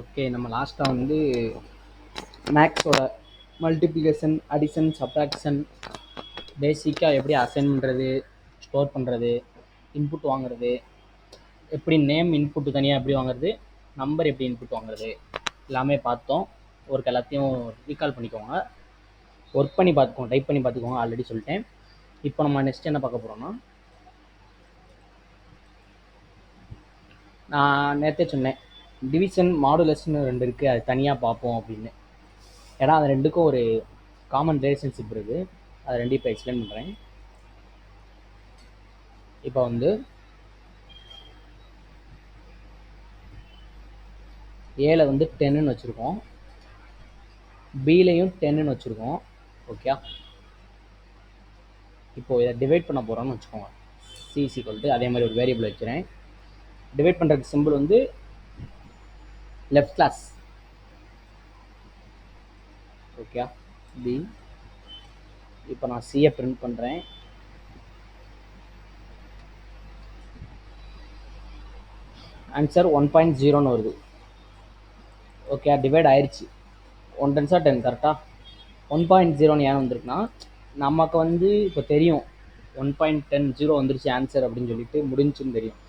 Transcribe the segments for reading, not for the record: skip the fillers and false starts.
Okay, நம்ம லாஸ்ட்டாக வந்து மேக்ஸோட மல்டிப்ளிகேஷன், அடிஷன், சப்ராக்ஷன், பேசிக்காக எப்படி அசைன் பண்ணுறது, ஸ்டோர் பண்ணுறது, இன்புட் வாங்குறது, எப்படி நேம் இன்புட்டு தனியாக எப்படி வாங்குறது, நம்பர் எப்படி இன்புட் வாங்குறது எல்லாமே பார்த்தோம். ஒர்க் எல்லாத்தையும் ரீகால் பண்ணிக்கோங்க, ஒர்க் பண்ணி பார்த்துக்கோங்க, டைப் பண்ணி பார்த்துக்கோங்க, ஆல்ரெடி சொல்லிட்டேன். இப்போ நம்ம நெக்ஸ்ட் என்ன பார்க்க போகிறோம்னா, நான் நேற்றே சொன்னேன் டிவிஷன் மாடுலஸ்னு 2 இருக்குது, அது தனியாக பார்ப்போம் அப்படின்னு. ஏன்னா அது ரெண்டுக்கும் ஒரு காமன் ரிலேஷன்ஷிப் இருக்குது, அது ரெண்டு இப்போ எக்ஸ்பிளைன் பண்ணுறேன். இப்போ வந்து ஏல வந்து 10ன்னு வச்சுருக்கோம், பிலையும் 10ன்னு வச்சுருக்கோம். ஓகே, இப்போ இதை டிவைட் பண்ண போகிறோம்னு வச்சுக்கோங்க. சி அதே மாதிரி ஒரு வேரியபிள் வச்சுறேன். டிவைட் பண்ணுறதுக்கு சிம்பிள் வந்து லெஃப்ட் கிளாஸ். Okay, B. இப்போ நான் சியை பிரிண்ட் பண்ணுறேன். ஆன்சர் 1.0ன்னு வருது. ஓகே, டிவைட் ஆயிடுச்சு. 1 10 10 கரெக்டாக. 1.0ன்னு ஏன் வந்திருக்குன்னா, நமக்கு வந்து இப்போ தெரியும் 1.10 வந்துருச்சு ஆன்சர் அப்படின்னு சொல்லிட்டு முடிஞ்சுன்னு தெரியும்.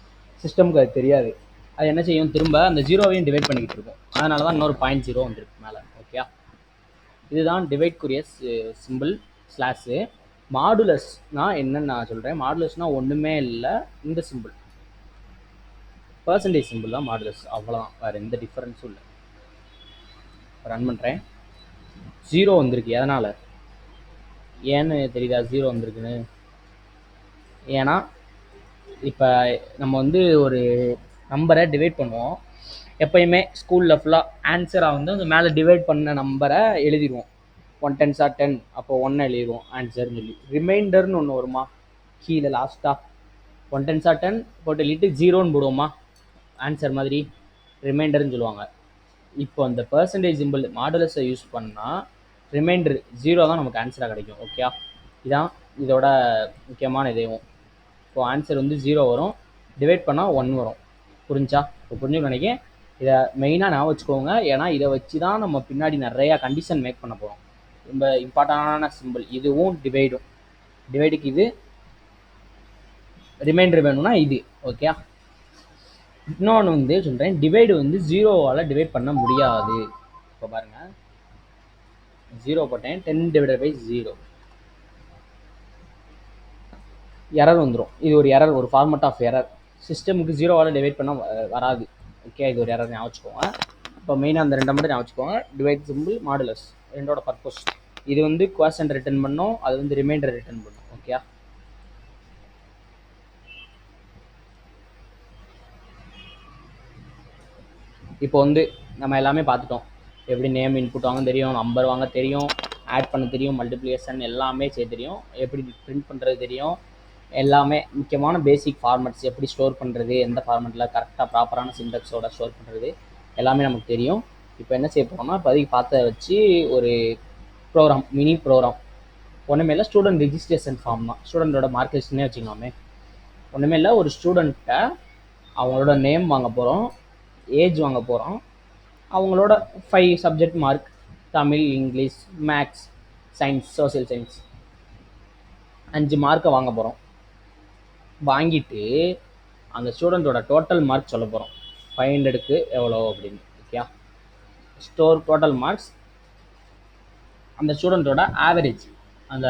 சிஸ்டமுக்கு அது தெரியாது. அது என்ன செய்யும், திரும்ப அந்த ஜீரோவையும் டிவைட் பண்ணிக்கிட்டு இருக்கும். அதனால தான் இன்னொரு 0.0 வந்துருக்கு மேலே. ஓகே, இதுதான் டிவைட்க்குரிய சிம்பிள் ஸ்லாஷு. மாடுலஸ்னால் என்னன்னு நான் சொல்கிறேன். மாடுலஸ்னால் ஒன்றுமே இல்லை, இந்த சிம்பிள் பர்சன்டேஜ் சிம்பிள் தான் மாடுலஸ், அவ்வளோதான், வேறு எந்த டிஃப்ரென்ஸும் இல்லை. ரன் பண்ணுறேன். 0 வந்திருக்கு. எதனால் ஏன்னு தெரியுதா 0 வந்திருக்குன்னு? ஏன்னா இப்போ நம்ம வந்து ஒரு நம்பரை டிவைட் பண்ணுவோம் எப்பயுமே ஸ்கூலில் ஃபுல்லாக. ஆன்சராக வந்து அந்த மேலே டிவைட் பண்ண நம்பரை எழுதிடுவோம். 1 10s 10, அப்போ 1 எழுதிடுவோம் ஆன்சர்னு சொல்லி. ரிமைண்டர்னு ஒன்று வருமா கீழே லாஸ்ட்டாக, 1 10s 10 போட்டு எழுதிட்டு 0ன்னு போடுவோமா ஆன்சர் மாதிரி, ரிமைண்டர்னு சொல்லுவாங்க. இப்போ அந்த பர்சன்டேஜ் சிம்பிள் மாடுலஸை யூஸ் பண்ணால் ரிமைண்டர் 0 தான் நமக்கு ஆன்சராக கிடைக்கும். ஓகே, இதான் இதோட முக்கியமான இதையும். இப்போ ஆன்சர் வந்து 0 வரும், டிவைட் பண்ணால் 1 வரும். புரிஞ்சா? இப்போ புரிஞ்சுன்னு நினைக்கிறேன். இதை மெயினாக ஞாபகம் வச்சுக்கோங்க, ஏன்னா இதை வச்சு தான் நம்ம பின்னாடி நிறையா கண்டிஷன் மேக் பண்ண போகிறோம். ரொம்ப இம்பார்ட்டண்டான சிம்பிள் இதுவும் டிவைடும். டிவைடுக்கு இது, ரிமைண்டர் வேணும்னா இது. ஓகே, இன்னொன்று வந்து சொல்கிறேன், டிவைடு வந்து 0வால் டிவைட் பண்ண முடியாது. இப்போ பாருங்கள், 0 போட்டேன், 10 டிவைடட் பை 0, எரர் வந்துடும். இது ஒரு எரர், ஒரு ஃபார்மட் ஆஃப் எரர். சிஸ்டமுக்கு 0வால் டிவைட் பண்ண வராது. ஓகே, இது ஒரு எரர் ஞாபகம் வச்சுக்கோங்க. இப்போ மெயினாக அந்த 2 மட்டும் ஞாபகம் வச்சுக்கோங்க. டிவைட் சிம்பிள், மாடுலஸ், ரெண்டோட பர்பஸ். இது வந்து குவாஷன்ட் ரிட்டர்ன் பண்ணோம், அது வந்து ரிமைண்டர் ரிட்டர்ன் பண்ணும். ஓகே, இப்போ வந்து நம்ம எல்லாமே பார்த்துட்டோம். எப்படி நேம் இன்புட் வாங்க தெரியும், நம்பர் வாங்க தெரியும், ஆட் பண்ண தெரியும், மல்டிப்ளிகேஷன் எல்லாமே செய்ய தெரியும், எப்படி பிரிண்ட் பண்ணுறது தெரியும், எல்லாமே முக்கியமான பேசிக் ஃபார்மட்ஸ் எப்படி ஸ்டோர் பண்ணுறது, எந்த ஃபார்மெட்டில் கரெக்டாக ப்ராப்பரான சின்டெக்ஸோட ஸ்டோர் பண்ணுறது எல்லாமே நமக்கு தெரியும். இப்போ என்ன செய்ய போகிறோம்னா, இப்போதைக்கு பார்த்த வச்சு ஒரு ப்ரோக்ராம், மினி ப்ரோக்ராம். ஒன்றுமே இல்லை, ஸ்டூடெண்ட் ரிஜிஸ்ட்ரேஷன் ஃபார்ம் தான். ஸ்டூடெண்ட்டோட மார்க்கெட்ஸ்னே வச்சுக்கலாமே. ஒன்றுமே இல்லை, ஒரு ஸ்டூடெண்ட்டை அவங்களோட நேம் வாங்க போகிறோம், ஏஜ் வாங்க போகிறோம், அவங்களோட 5 subject mark, Tamil, English, maths, science, social science 5 மார்க்கை வாங்க போகிறோம். வாங்கிட்டு அந்த ஸ்டூடெண்ட்டோட டோட்டல் மார்க் சொல்ல போகிறோம், 500க்கு எவ்வளோ அப்படின்னு. ஓகே, ஸ்டோர் டோட்டல் மார்க்ஸ், அந்த ஸ்டூடெண்ட்டோட ஆவரேஜ். அந்த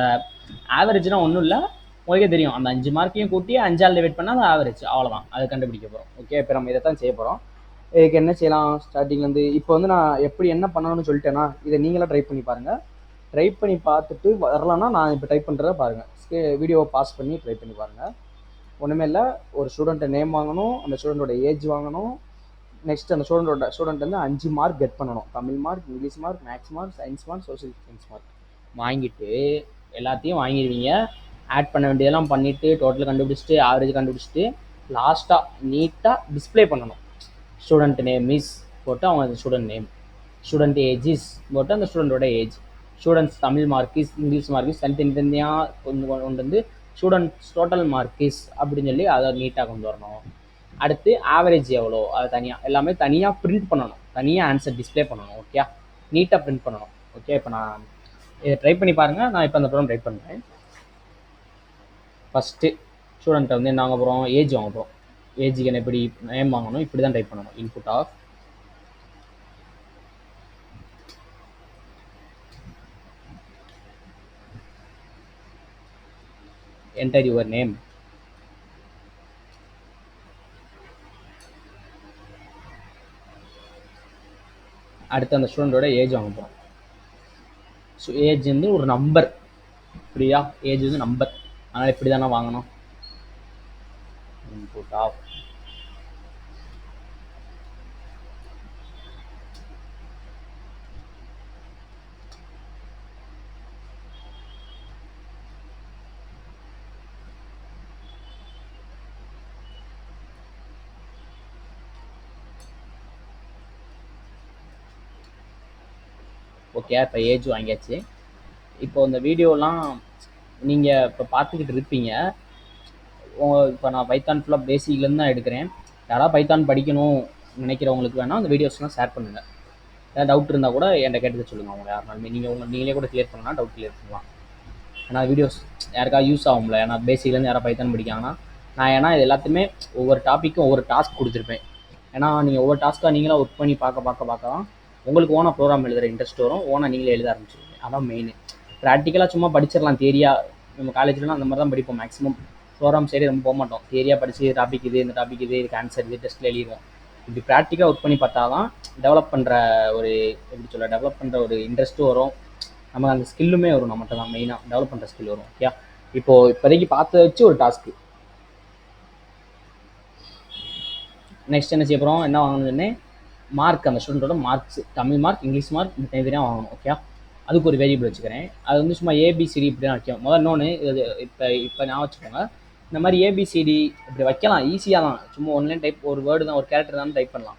ஆவரேஜ்னா ஒன்றும் இல்லை, உங்களுக்கே தெரியும், அந்த 5 மார்க்கையும் கூட்டி 5ஆல் டிவைட் பண்ணால் அது ஆவரேஜ், அவ்வளோதான். அதை கண்டுபிடிக்க போகிறோம். ஓகே, இப்போ நம்ம இதை தான் செய்ய போகிறோம். இதுக்கு என்ன செய்யலாம், ஸ்டார்டிங்லேருந்து இப்போ வந்து நான் எப்படி என்ன பண்ணணும்னு சொல்லிட்டேன்னா, இதை நீங்களாம் ட்ரை பண்ணி பாருங்கள். ட்ரை பண்ணி பார்த்துட்டு வரலன்னா நான் இப்போ டைப் பண்ணுறத பாருங்கள், வீடியோவை பாஸ் பண்ணி ட்ரை பண்ணி பாருங்கள். ஒன்றுமே இல்லை, ஒரு ஸ்டூடெண்ட்டை நேம் வாங்கணும், அந்த ஸ்டூடெண்ட்டோட ஏஜ் வாங்கணும், நெக்ஸ்ட் அந்த ஸ்டூடெண்ட் வந்து 5 மார்க் கெட் பண்ணணும், Tamil mark, English mark, maths mark, science mark, social science mark. வாங்கிட்டு எல்லாத்தையும் வாங்கிடுவீங்க, ஆட் பண்ண வேண்டியதெல்லாம் பண்ணிவிட்டு டோட்டல் கண்டுபிடிச்சிட்டு ஆவரேஜ் கண்டுபிடிச்சிட்டு லாஸ்ட்டாக நீட்டாக டிஸ்பிளே பண்ணணும். ஸ்டூடெண்ட் நேம் இஸ் போட்டு அவங்க அந்த student name, student age is போட்டு அந்த ஸ்டூடெண்ட்டோட age, students Tamil mark is, English mark is, தனித்தனியாக கொஞ்சம் கொண்டு வந்து ஸ்டூடெண்ட்ஸ் டோட்டல் மார்க் இஸ் அப்படின்னு சொல்லி அதை நீட்டாக கொண்டு வரணும். அடுத்து ஆவரேஜ் எவ்வளோ அது தனியாக எல்லாமே தனியாக பிரிண்ட் பண்ணணும், தனியாக ஆன்சர் டிஸ்ப்ளே பண்ணணும். ஓகே, நீட்டாக பிரிண்ட் பண்ணணும். ஓகே, இப்போ நான் இதை ட்ரை பண்ணி பாருங்கள். நான் இப்போ அந்த ப்ரோக்ராம் ட்ரை பண்ணுறேன். ஃபஸ்ட்டு ஸ்டூடெண்ட்டை வந்து என்ன வாங்க போகிறோம், ஏஜ் வாங்க போகிறோம். ஏஜுக்கு என்ன எப்படி நேம் வாங்கணும், இப்படி தான் டைப் பண்ணணும். Input of enter your name. அடுத்து அந்த ஸ்டூடெண்ட்டோட ஏஜ் வாங்க போகிறோம். ஸோ ஏஜ் வந்து ஒரு நம்பர், இப்படியா, ஏஜ் வந்து நம்பர், அதனால் இப்படி தானே வாங்கணும். இன்புட் ஆஃப் ஓகே, இப்போ ஏஜ் வாங்கியாச்சு. இப்போ இந்த வீடியோலாம் நீங்கள் இப்போ பார்த்துக்கிட்டு இருப்பீங்க. இப்போ நான் பைத்தான் ஃபுல்லாக பேசிக்லேருந்து தான் எடுக்கிறேன். யாராவது பைத்தான் படிக்கணும் நினைக்கிறவங்களுக்கு வேணால் அந்த வீடியோஸ்லாம் ஷேர் பண்ணுங்கள். ஏதாவது டவுட் இருந்தால் கூட என்கிட்ட கேட்டுக்க சொல்லுங்கள். அவங்க யாருனாலுமே நீங்களே கூட கிளியர் பண்ணலாம், டவுட் கிளியர் பண்ணலாம். ஏன்னா வீடியோஸ் யாருக்காவது யூஸ் ஆகும்ல. ஏன்னா பேசிக்லேருந்து யாராவது பைத்தான் படிக்காங்கன்னா நான் இது எல்லாத்தையுமே ஒவ்வொரு டாப்பிக்கும் ஒவ்வொரு டாஸ்க் கொடுத்துருப்பேன். ஏன்னா நீங்கள் ஒவ்வொரு டாஸ்க்காக நீங்களாக ஒர்க் பண்ணி பார்க்க தான் உங்களுக்கு ஓனாக ப்ரோக்ராம் எழுதுகிற இன்ட்ரெஸ்ட் வரும். ஓனாக நீங்களே எழுத ஆரம்பிச்சிருவீங்க. அதான் மெயின். ப்ராக்டிக்கலாக சும்மா படிச்சிடலாம். தேரியாக நம்ம காலேஜ்லாம் அந்த மாதிரி தான் படிப்போம். மேக்ஸிமம் ப்ரோக்ராம் சைடு ரொம்ப போக மாட்டோம். தேரியாக படித்து டாபிக் இது, இந்த டாபிக் இது, இதுக்கு ஆன்சர் இது, டெஸ்ட்டில் எழுதிடுவோம். இப்படி ப்ராக்டிக்காக ஒர்க் பண்ணி பார்த்தா தான் டெவலப் பண்ணுற ஒரு இன்ட்ரெஸ்ட்டும் வரும். நமக்கு அந்த ஸ்கில்லுமே வரும். நம்மகிட்ட தான் மெயினாக டெவலப் பண்ணுற ஸ்கில் வரும். ஓகே, இப்போதைக்கு பார்த்து வச்சு ஒரு டாஸ்க்கு. நெக்ஸ்ட் என்ன செய்ய போகிறோம், என்ன வாங்கணும்னு மார்க், அந்த ஸ்டூடெண்ட்டோட marks, Tamil mark, English mark தனித்தனியாக வாங்கணும். ஓகே, அதுக்கு ஒரு வேரியபிள் வச்சுக்கிறேன். அது வந்து சும்மா ஏபிசிடி இப்படி தான் வைக்கும். முதல்ல இன்னொன்று இது இப்போ நான் வச்சுக்கோங்க. இந்த மாதிரி ஏபிசிடி இப்படி வைக்கலாம், ஈஸியாக தான். சும்மா ஒன்லைன் டைப், ஒரு வேர்டு தான், ஒரு கேரக்டர் தான் டைப் பண்ணலாம்.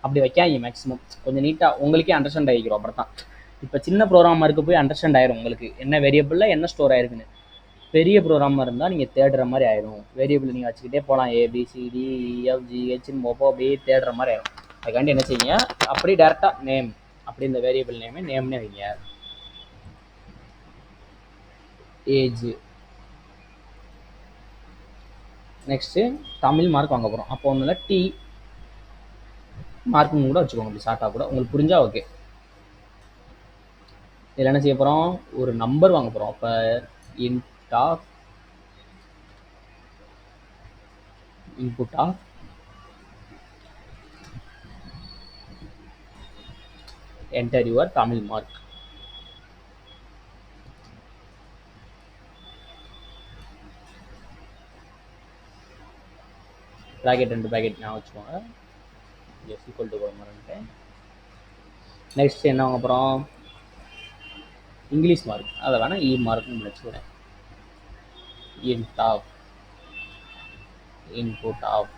அப்படி வைக்காங்க. மேக்ஸிமம் கொஞ்சம் நீட்டாக உங்களுக்கே அண்டர்ஸ்டாண்ட் ஆகிக்கிறோம். அப்புறம் தான் இப்போ சின்ன ப்ரோக்ராமாக இருக்க போய் அண்டர்ஸ்டாண்ட் ஆயிரும் உங்களுக்கு என்ன வேரியபிளில் என்ன ஸ்டோர் ஆயிருக்குன்னு. பெரிய ப்ரோக்ராமாக இருந்தால் நீங்கள் தேடுற மாதிரி ஆயிரும். வேரியபிள் நீங்கள் வச்சுக்கிட்டே போகலாம். ஏபிசிடி இஎஃப்ஜிஹெச்னு மொபோ அப்படியே தேடுற மாதிரி ஆயிரும். அதுக்காண்டி என்ன செய்யுங்க, அப்படி டேரெக்டாக நேம், அப்படி இந்த வேரியபிள் நேம்னே வைங்க. ஏஜ். நெக்ஸ்ட்டு தமிழ் மார்க் வாங்க போகிறோம். அப்போ ஒன்றும் இல்லை, டி மார்க்குன்னு கூட வச்சுக்கோங்க. அப்படி ஷார்ட்டாக கூட உங்களுக்கு புரிஞ்சா ஓகே. இதில் என்ன செய்ய போகிறோம், ஒரு நம்பர் வாங்க போகிறோம். அப்போ int of input of enter your Tamil mark. Bracket 2 bracket நான் வச்சுக்கோங்க. எஸ் ஈக்குவல் டு போகிறேன். நெக்ஸ்ட் என்ன வாங்க போகிறோம், இங்கிலீஷ் மார்க். அதை வேணால் இ மார்க்னு வச்சுக்கிறேன். Int of input of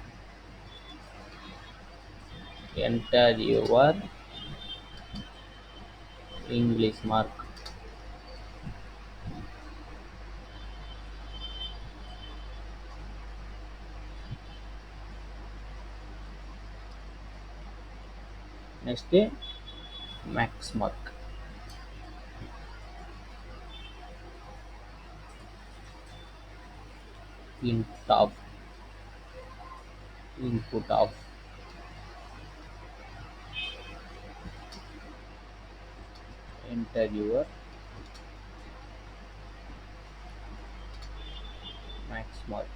enter your English mark. Next maths mark. int of input of enter your max mark.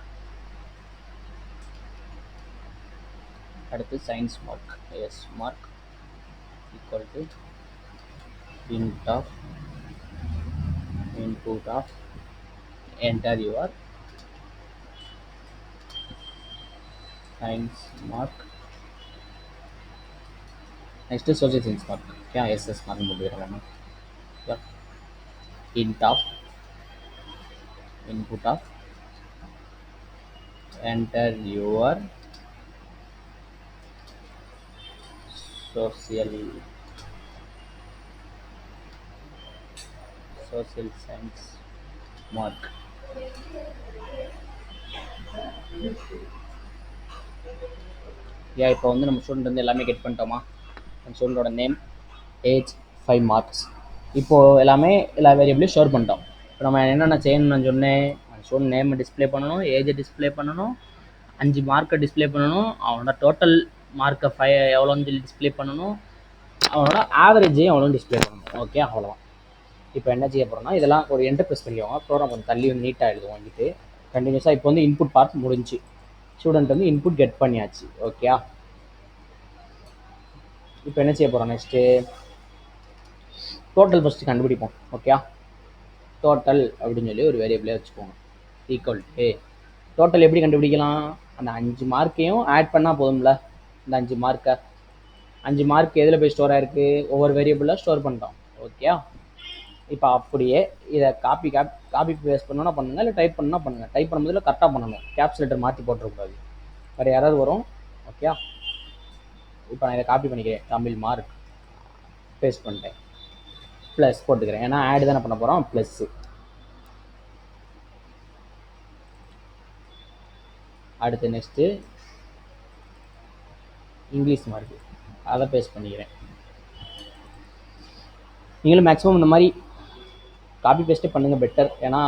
அடுத்து science mark. s mark equal to int of input of enter your science mark. Next is social science mark. क्या SS mark बोल रहा हूँ मैं. int of input of enter your social science mark. ஏன் இப்போ வந்து நம்ம ஸ்டூடெண்ட் வந்து எல்லாமே கெட் பண்ணிட்டோமா? நம்ம ஸ்டூடெண்டோட நேம், ஏஜ், 5 மார்க்ஸ். இப்போது எல்லாமே எல்லா வேரியபிளையும் ஸ்டோர் பண்ணிட்டோம். இப்போ நம்ம என்னென்ன செய்யணும்னு நான் சொன்னேன், ஸ்டூடெண்ட் நேமை டிஸ்பிளே பண்ணணும், ஏஜை டிஸ்பிளே பண்ணணும், 5 மார்க்கை டிஸ்பிளே பண்ணணும், அவனோட டோட்டல் மார்க்கை எவ்வளோன்னு சொல்லி டிஸ்பிளே பண்ணணும், அவனோட ஆவரேஜையும் எவ்வளோன்னு டிஸ்பிளே பண்ணணும். ஓகே, அவ்வளோதான். இப்போ என்ன செய்ய போகிறோம்னா, இதெல்லாம் ஒரு என்டர் ப்ரெஸ் பண்ணிக்கோங்க. ப்ரோக்ராம் கொஞ்சம் தள்ளி வந்து நீட்டாக எழுதுவோம். வாங்கிட்டு கண்டினியூஸாக இப்போ வந்து இன்புட் பார்ட் முடிஞ்சு, ஸ்டூடெண்ட் வந்து இன்புட் கெட் பண்ணியாச்சு. ஓகே, இப்போ என்ன செய்ய போகிறோம், நெக்ஸ்ட்டு டோட்டல் ஃபஸ்ட்டு கண்டுபிடிப்போம். ஓகே, டோட்டல் அப்படின்னு சொல்லி ஒரு வேரியபிளே வச்சுக்கோங்க. ஈக்குவல் டு டோட்டல் எப்படி கண்டுபிடிக்கலாம்? அந்த 5 மார்க்கையும் ஆட் பண்ணால் போதும்ல. இந்த 5 மார்க் எதில் போய் ஸ்டோர் ஆயிருக்கு? ஒவ்வொரு வேரியபிளாக ஸ்டோர் பண்ணிட்டோம். ஓகே, இப்போ அப்படியே இதை காப்பி பேஸ்ட் பண்ணணும்னா பண்ணுங்கள், இல்லை டைப் பண்ணால் பண்ணுங்கள். டைப் பண்ணும்போது கரெக்டாக பண்ணணும், கேப்ஸ் லெட்டர் மாற்றி போட்டுறக்கூடாது, வேறு யாராவது வரும். ஓகே, இப்போ நான் இதை காப்பி பண்ணிக்கிறேன், தமிழ் மார்க் பேஸ்ட் பண்ணிட்டேன், ப்ளஸ் போட்டுக்கிறேன், ஏன்னா ஆட் தானே பண்ண போகிறோம். ப்ளஸ்ஸு அடுத்து நெக்ஸ்ட்டு இங்கிலீஷ் மார்க்கு, அதை பேஸ்ட் பண்ணிக்கிறேன். நீங்களும் மேக்ஸிமம் இந்த மாதிரி காப்பி பேஸ்ட்டே பண்ணுங்கள், பெட்டர். ஏன்னா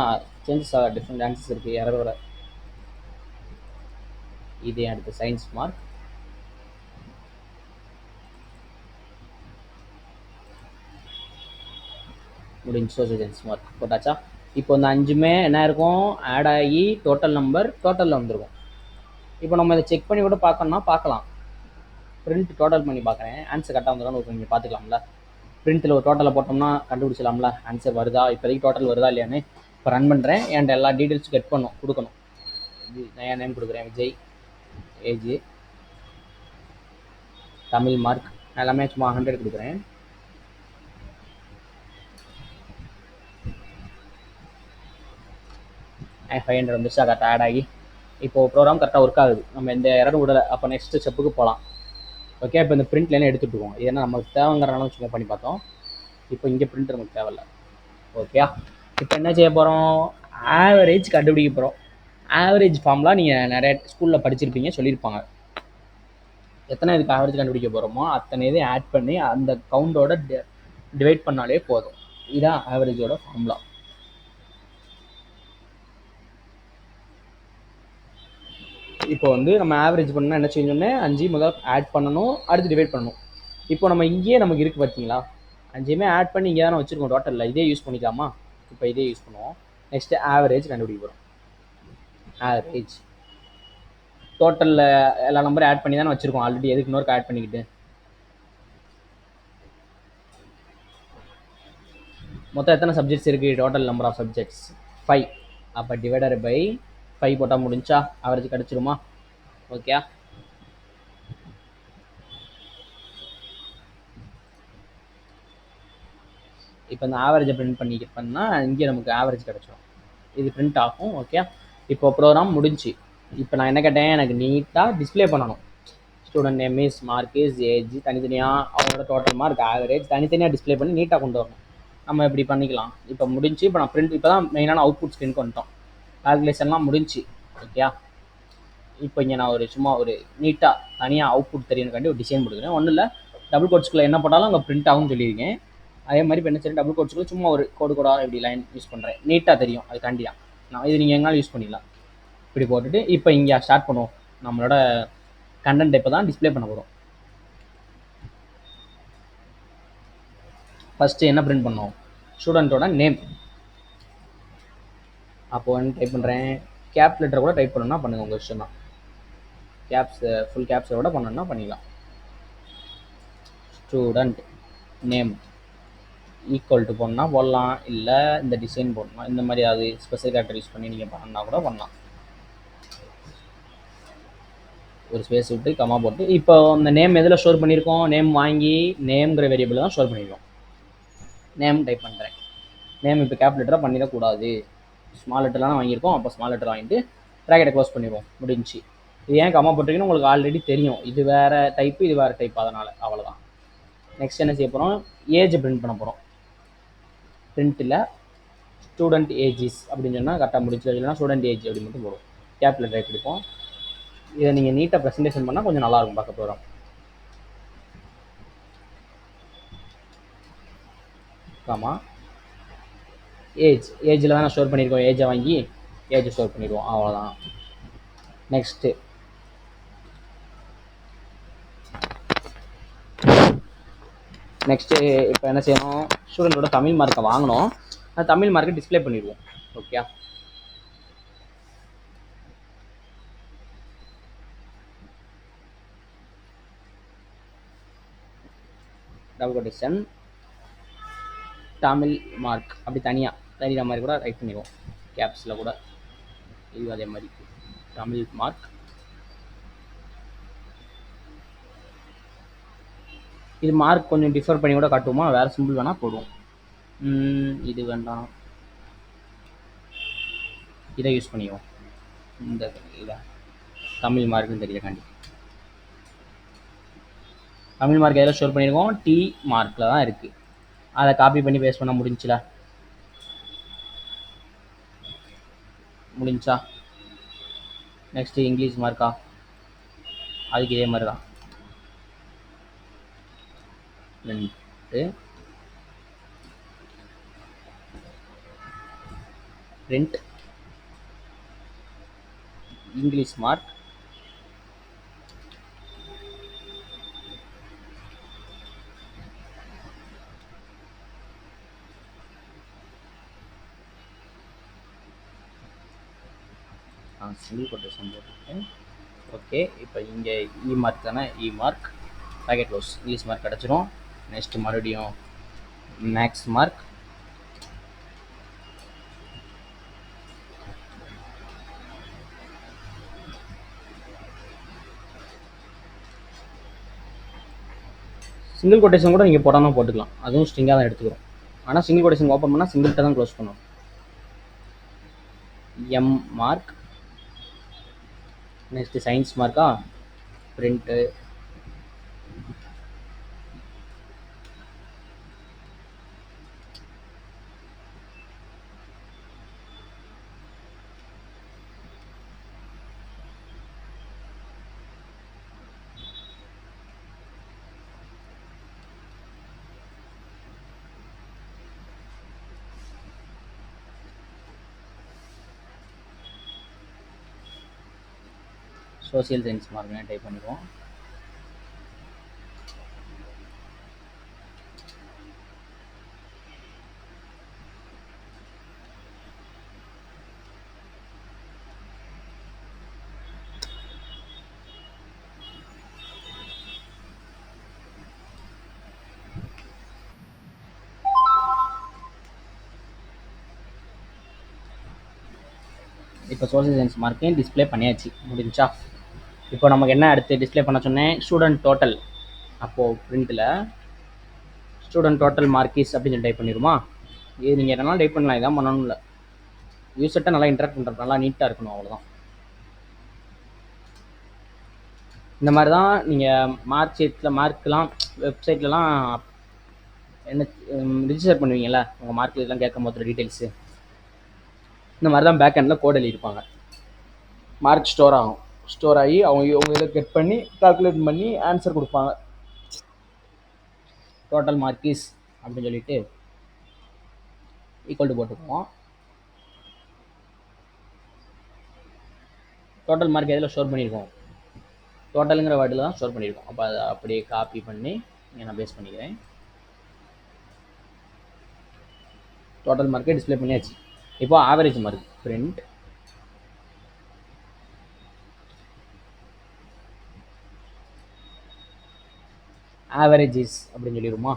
சேஞ்சஸ் டிஃப்ரெண்ட் ஆன்சர்ஸ் இருக்குது யாரோட. இதே அடுத்து சயின்ஸ் மார்க், முடிஞ்சு. சோஷியல் சயின்ஸ் மார்க் போட்டாச்சா? இப்போ இந்த 5மே என்ன இருக்கும், ஆட் ஆகி டோட்டல் நம்பர் டோட்டலில் வந்துருக்கும். இப்போ நம்ம இதை செக் பண்ணி கூட பார்க்கணும்னா பார்க்கலாம். பிரிண்ட் டோட்டல் பண்ணி பார்க்குறேன், ஆன்சர் கரெக்டாக வந்துடும். நீங்கள் பார்த்துக்கலாம்ல, பிரிண்ட்டில் ஒரு டோட்டலை போட்டோம்னா கண்டுபிடிச்சலாம்ல ஆன்சர் வருதா, இப்போதைக்கு டோட்டல் வருதா இல்லையான்னு. இப்போ ரன் பண்ணுறேன், என்கிட்ட எல்லா டீட்டெயில்ஸும் கெட் கொடுக்கணும். நான் என் நேம் கொடுக்குறேன், விஜய். ஏஜ், தமிழ் மார்க், எல்லாமே சும்மா 100 கொடுக்குறேன். அண்ட் 500 வந்துச்சா, கரெக்டாக ஆட் ஆகி இப்போது ப்ரோக்ராம் கரெக்டாக ஒர்க் ஆகுது. நம்ம எந்த எரரும் விடலை. அப்போ நெக்ஸ்ட் ஸ்டெப்புக்கு போகலாம். ஓகே, இப்போ இந்த பிரிண்ட்லேயே எடுத்துகிட்டு இருக்கோம். ஏன்னா நமக்கு தேவைங்கிறனால சும்மா பண்ணி பார்த்தோம். இப்போ இங்கே பிரிண்ட் நமக்கு தேவையில்லை. ஓகே, இப்போ என்ன செய்ய போகிறோம், ஆவரேஜ் கண்டுபிடிக்க போகிறோம். ஆவரேஜ் ஃபார்ம்லாம் நீங்கள் நிறைய ஸ்கூலில் படிச்சிருப்பீங்க, சொல்லியிருப்பாங்க. எத்தனை இதுக்கு ஆவரேஜ் கண்டுபிடிக்க போகிறோமோ அத்தனை இதை ஆட் பண்ணி அந்த கவுண்டோட டிவைட் பண்ணாலே போதும். இதுதான் ஆவரேஜோட ஃபார்முலா. இப்போ வந்து நம்ம ஆவரேஜ் பண்ணால் என்ன செய்யணும்னு 5 முதல் ஆட் பண்ணணும், அடுத்து டிவைட் பண்ணணும். இப்போ நம்ம இங்கேயே நமக்கு இருக்குது பார்த்தீங்களா, 5மே ஆட் பண்ணி இங்கே தானே வச்சுருக்கோம் டோட்டலில். இதே யூஸ் பண்ணிக்கலாமா? இப்போ இதே யூஸ் பண்ணுவோம். நெக்ஸ்ட்டு ஆவரேஜ் கண்டுபிடிக்க போகிறோம். ஆவரேஜ் டோட்டலில் எல்லா நம்பரும் ஆட் பண்ணி தானே வச்சுருக்கோம் ஆல்ரெடி, எதுக்கு இன்னொரு ஆட் பண்ணிக்கிட்டு. மொத்தம் எத்தனை சப்ஜெக்ட்ஸ் இருக்குது, டோட்டல் நம்பர் ஆஃப் சப்ஜெக்ட்ஸ் 5. அப்போ டிவைடர் பை 5 போட்டால் முடிஞ்சா ஆவரேஜ் கிடச்சிருமா? ஓகே, இப்போ இந்த ஆவரேஜை பிரிண்ட் பண்ணால் இங்கே நமக்கு ஆவரேஜ் கிடச்சிடும். இது பிரிண்ட் ஆகும். ஓகே, இப்போ ப்ரோக்ராம் முடிஞ்சு. இப்போ நான் என்ன கேட்டேன், எனக்கு நீட்டாக டிஸ்பிளே பண்ணணும். Student name is, mark is, age தனித்தனியாக, அவங்களோட டோட்டல் மார்க், ஆவரேஜ் தனித்தனியாக டிஸ்பிளே பண்ணி நீட்டாக கொண்டு வரணும். நம்ம இப்படி பண்ணிக்கலாம். இப்போ முடிஞ்சு. இப்போ நான் பிரிண்ட், இப்போ தான் மெயினான அவுட்புட் ஸ்க்ரீனுக்கு வந்துட்டோம். கால்குலேஷன்லாம் முடிஞ்சு. ஓகே, இப்போ இங்கே நான் சும்மா ஒரு நீட்டாக தனியாக அவுட்புட் தெரியணுக்காண்டி ஒரு டிசைன் கொடுக்குறேன். ஒன்றும் இல்லை, டபுள் கோட்ஸ்குள்ளே என்ன போட்டாலும் அங்கே பிரிண்ட் ஆகும்னு சொல்லியிருக்கேன். அதே மாதிரி இப்போ என்ன சரி டபுள் கோட்ஸ்குள்ளே சும்மா ஒரு கோடாக இப்படி லைன் யூஸ் பண்ணுறேன், நீட்டாக தெரியும். அதுக்காண்டி தான் நான் இது நீங்கள் எங்கேனாலும் யூஸ் பண்ணிக்கலாம். இப்படி போட்டுட்டு இப்போ இங்கே ஸ்டார்ட் பண்ணுவோம். நம்மளோட கண்டென்ட் இப்போ தான் டிஸ்பிளே பண்ண போகிறோம். ஃபஸ்ட்டு என்ன பிரிண்ட் பண்ணோம், ஸ்டூடெண்ட்டோட நேம். அப்போ என்ன டைப் பண்ணுறேன், கேப் லெட்டர் கூட டைப் பண்ணணும்னா பண்ணுங்கள், உங்கள் இஷ்டம் தான். கேப்ஸ் ஃபுல் கேப்ஸோட பண்ணணும்னா பண்ணிக்கலாம். ஸ்டூடெண்ட் நேம் ஈக்குவல் டு போடணும்னா போடலாம், இல்லை இந்த டிசைன் போடணும், இந்த மாதிரி அது ஸ்பெஷல் கேரக்டர் யூஸ் பண்ணி நீங்கள் பண்ணால் கூட பண்ணலாம். ஒரு ஸ்பேஸ் விட்டு கமா போட்டு இப்போ அந்த நேம் எதில் ஸ்டோர் பண்ணியிருக்கோம், நேம் வாங்கி நேம்ங்கிற வேரியபிள் தான் ஸ்டோர் பண்ணியிருக்கோம். நேம் டைப் பண்ணுறேன். நேம் இப்போ கேப் லெட்டராக பண்ணிடக்கூடாது, ஸ்மால் லெட்டர்லாம் வாங்கியிருக்கோம். அப்போ ஸ்மால் லெட்டர் வாங்கிட்டு ப்ராக்கெட்டை க்ளோஸ் பண்ணிடுவோம், முடிஞ்சு. இது ஏன் கமா போட்டிருக்கீங்கன்னு உங்களுக்கு ஆல்ரெடி தெரியும். இது வேறு டைப்பு, இது வேறு டைப், அதனால் அவ்வளோதான். நெக்ஸ்ட் என்ன செய்ய போகிறோம், ஏஜ் பிரிண்ட் பண்ண போகிறோம். பிரிண்ட்டில் ஸ்டூடெண்ட் ஏஜிஸ் அப்படின்னு சொன்னால் கரெக்டாக முடிச்சு, இல்லைனா ஸ்டூடெண்ட் ஏஜ் அப்படி மட்டும் போடுவோம். கேப் லெட்டர் எடுப்போம். இதை நீங்கள் நீட்டாக ப்ரெசன்டேஷன் பண்ணால் கொஞ்சம் நல்லாயிருக்கும் பார்க்க ப்ரோக்ராம். ஆமாம், ஏஜில் தான் ஸ்டோர் பண்ணியிருக்கோம். ஏஜை வாங்கி ஏஜ் ஸ்டோர் பண்ணிடுவோம், அவ்வளோதான். நெக்ஸ்ட்டு இப்போ என்ன செய்யணும், ஸ்டூடெண்ட்டோட தமிழ் மார்க்கை வாங்கணும். அந்த தமிழ் மார்க்கை டிஸ்பிளே பண்ணிடுவோம். Okay, double quotation Tamil mark அப்படி தனியாக மாதிரி கூட ரைட் பண்ணிடுவோம். கேப்ஸில் கூட இது அதே மாதிரி தமிழ் மார்க். இது மார்க் கொஞ்சம் டிஃபர் பண்ணி கூட காட்டுவோமா, வேறு சிம்பிள் வேணால் போடுவோம். இது வேண்டாம், இதை யூஸ் பண்ணிடுவோம். இந்த இதை தமிழ் மார்க்குன்னு தெரியக்காண்டி தமிழ் மார்க் எதில் ஸ்டோர் பண்ணியிருக்கோம், டி மார்க்கில் தான் இருக்குது. அதை காப்பி பண்ணி பேஸ்ட் பண்ண முடிஞ்சுல, முடிஞ்சா. நெக்ஸ்ட்டு இங்கிலீஷ் மார்க்கா, அதுக்கு இதே மாதிரி தான். print English mark single quotation போட்டுருக்கேன். ஓகே, இப்போ இங்கே இ மார்க் தானே, E mark bracket close, English mark கிடச்சிரும். நெக்ஸ்ட்டு மறுபடியும் மேக்ஸ் மார்க், சிங்கிள் கொட்டேஷன் கூட நீங்கள் போடாமல் போட்டுக்கலாம், அதுவும் ஸ்ட்ரிங்காக தான் எடுத்துக்கிறோம். ஆனால் சிங்கிள் கொட்டேஷன் ஓப்பன் பண்ணால் சிங்கிள்கிட்ட தான் க்ளோஸ் பண்ணுவோம். M mark. நெக்ஸ்ட்டு சயின்ஸ் மார்க்கா, பிரிண்ட்டு சோசியல் சயின்ஸ் மார்க்னு டைப் பண்ணிடுவோம். இப்போ சோசியல் சயின்ஸ் மார்க்கையும் டிஸ்பிளே பண்ணியாச்சு, முடிஞ்சா. இப்போ நமக்கு என்ன அடுத்து டிஸ்பிளே பண்ண சொன்னேன், ஸ்டூடெண்ட் டோட்டல். அப்போது பிரிண்ட்டில் ஸ்டூடெண்ட் டோட்டல் மார்க்கிஸ் அப்படின்னு சொல்லி டைப் பண்ணிடுமா. இது நீங்கள் என்னென்னாலும் டைப் பண்ணலாம், இதான் பண்ணணும் இல்லை. யூசர்கிட்ட நல்லா இன்ட்ராக்ட் பண்ணுறது, நல்லா நீட்டாக இருக்கணும், அவ்வளோதான். இந்த மாதிரி தான் நீங்கள் மார்க் ஷீட்டில் மார்க்கெலாம் வெப்சைட்லலாம் என்ன ரிஜிஸ்டர் பண்ணுவீங்கள்ல, உங்கள் மார்க் இதெல்லாம் கேட்கும் போது டீட்டெயில்ஸு, இந்த மாதிரி தான் பேக் எண்டில் கோட் எழுதியிருப்பாங்க. மார்க் ஸ்டோர் ஆகும், ஸ்டோர் ஆகி அவங்க இதை கெட் பண்ணி கால்குலேட் பண்ணி ஆன்சர் கொடுப்பாங்க. டோட்டல் மார்க்கிஸ் அப்படின்னு சொல்லிட்டு ஈக்குவல் டு போட்டுக்குவோம். டோட்டல் மார்க் எதில் ஸ்டோர் பண்ணியிருக்கோம், டோட்டலுங்கிற வேர்டில் தான் ஸ்டோர் பண்ணியிருக்கோம். அப்போ அதை அப்படியே காப்பி பண்ணி இங்கே நான் பேஸ்ட் பண்ணிக்கிறேன். டோட்டல் மார்க்கை டிஸ்பிளே பண்ணியாச்சு. இப்போ ஆவரேஜ் மார்க் பிரிண்ட் ஆவரேஜஸ் அப்படின்னு சொல்லிடுமா.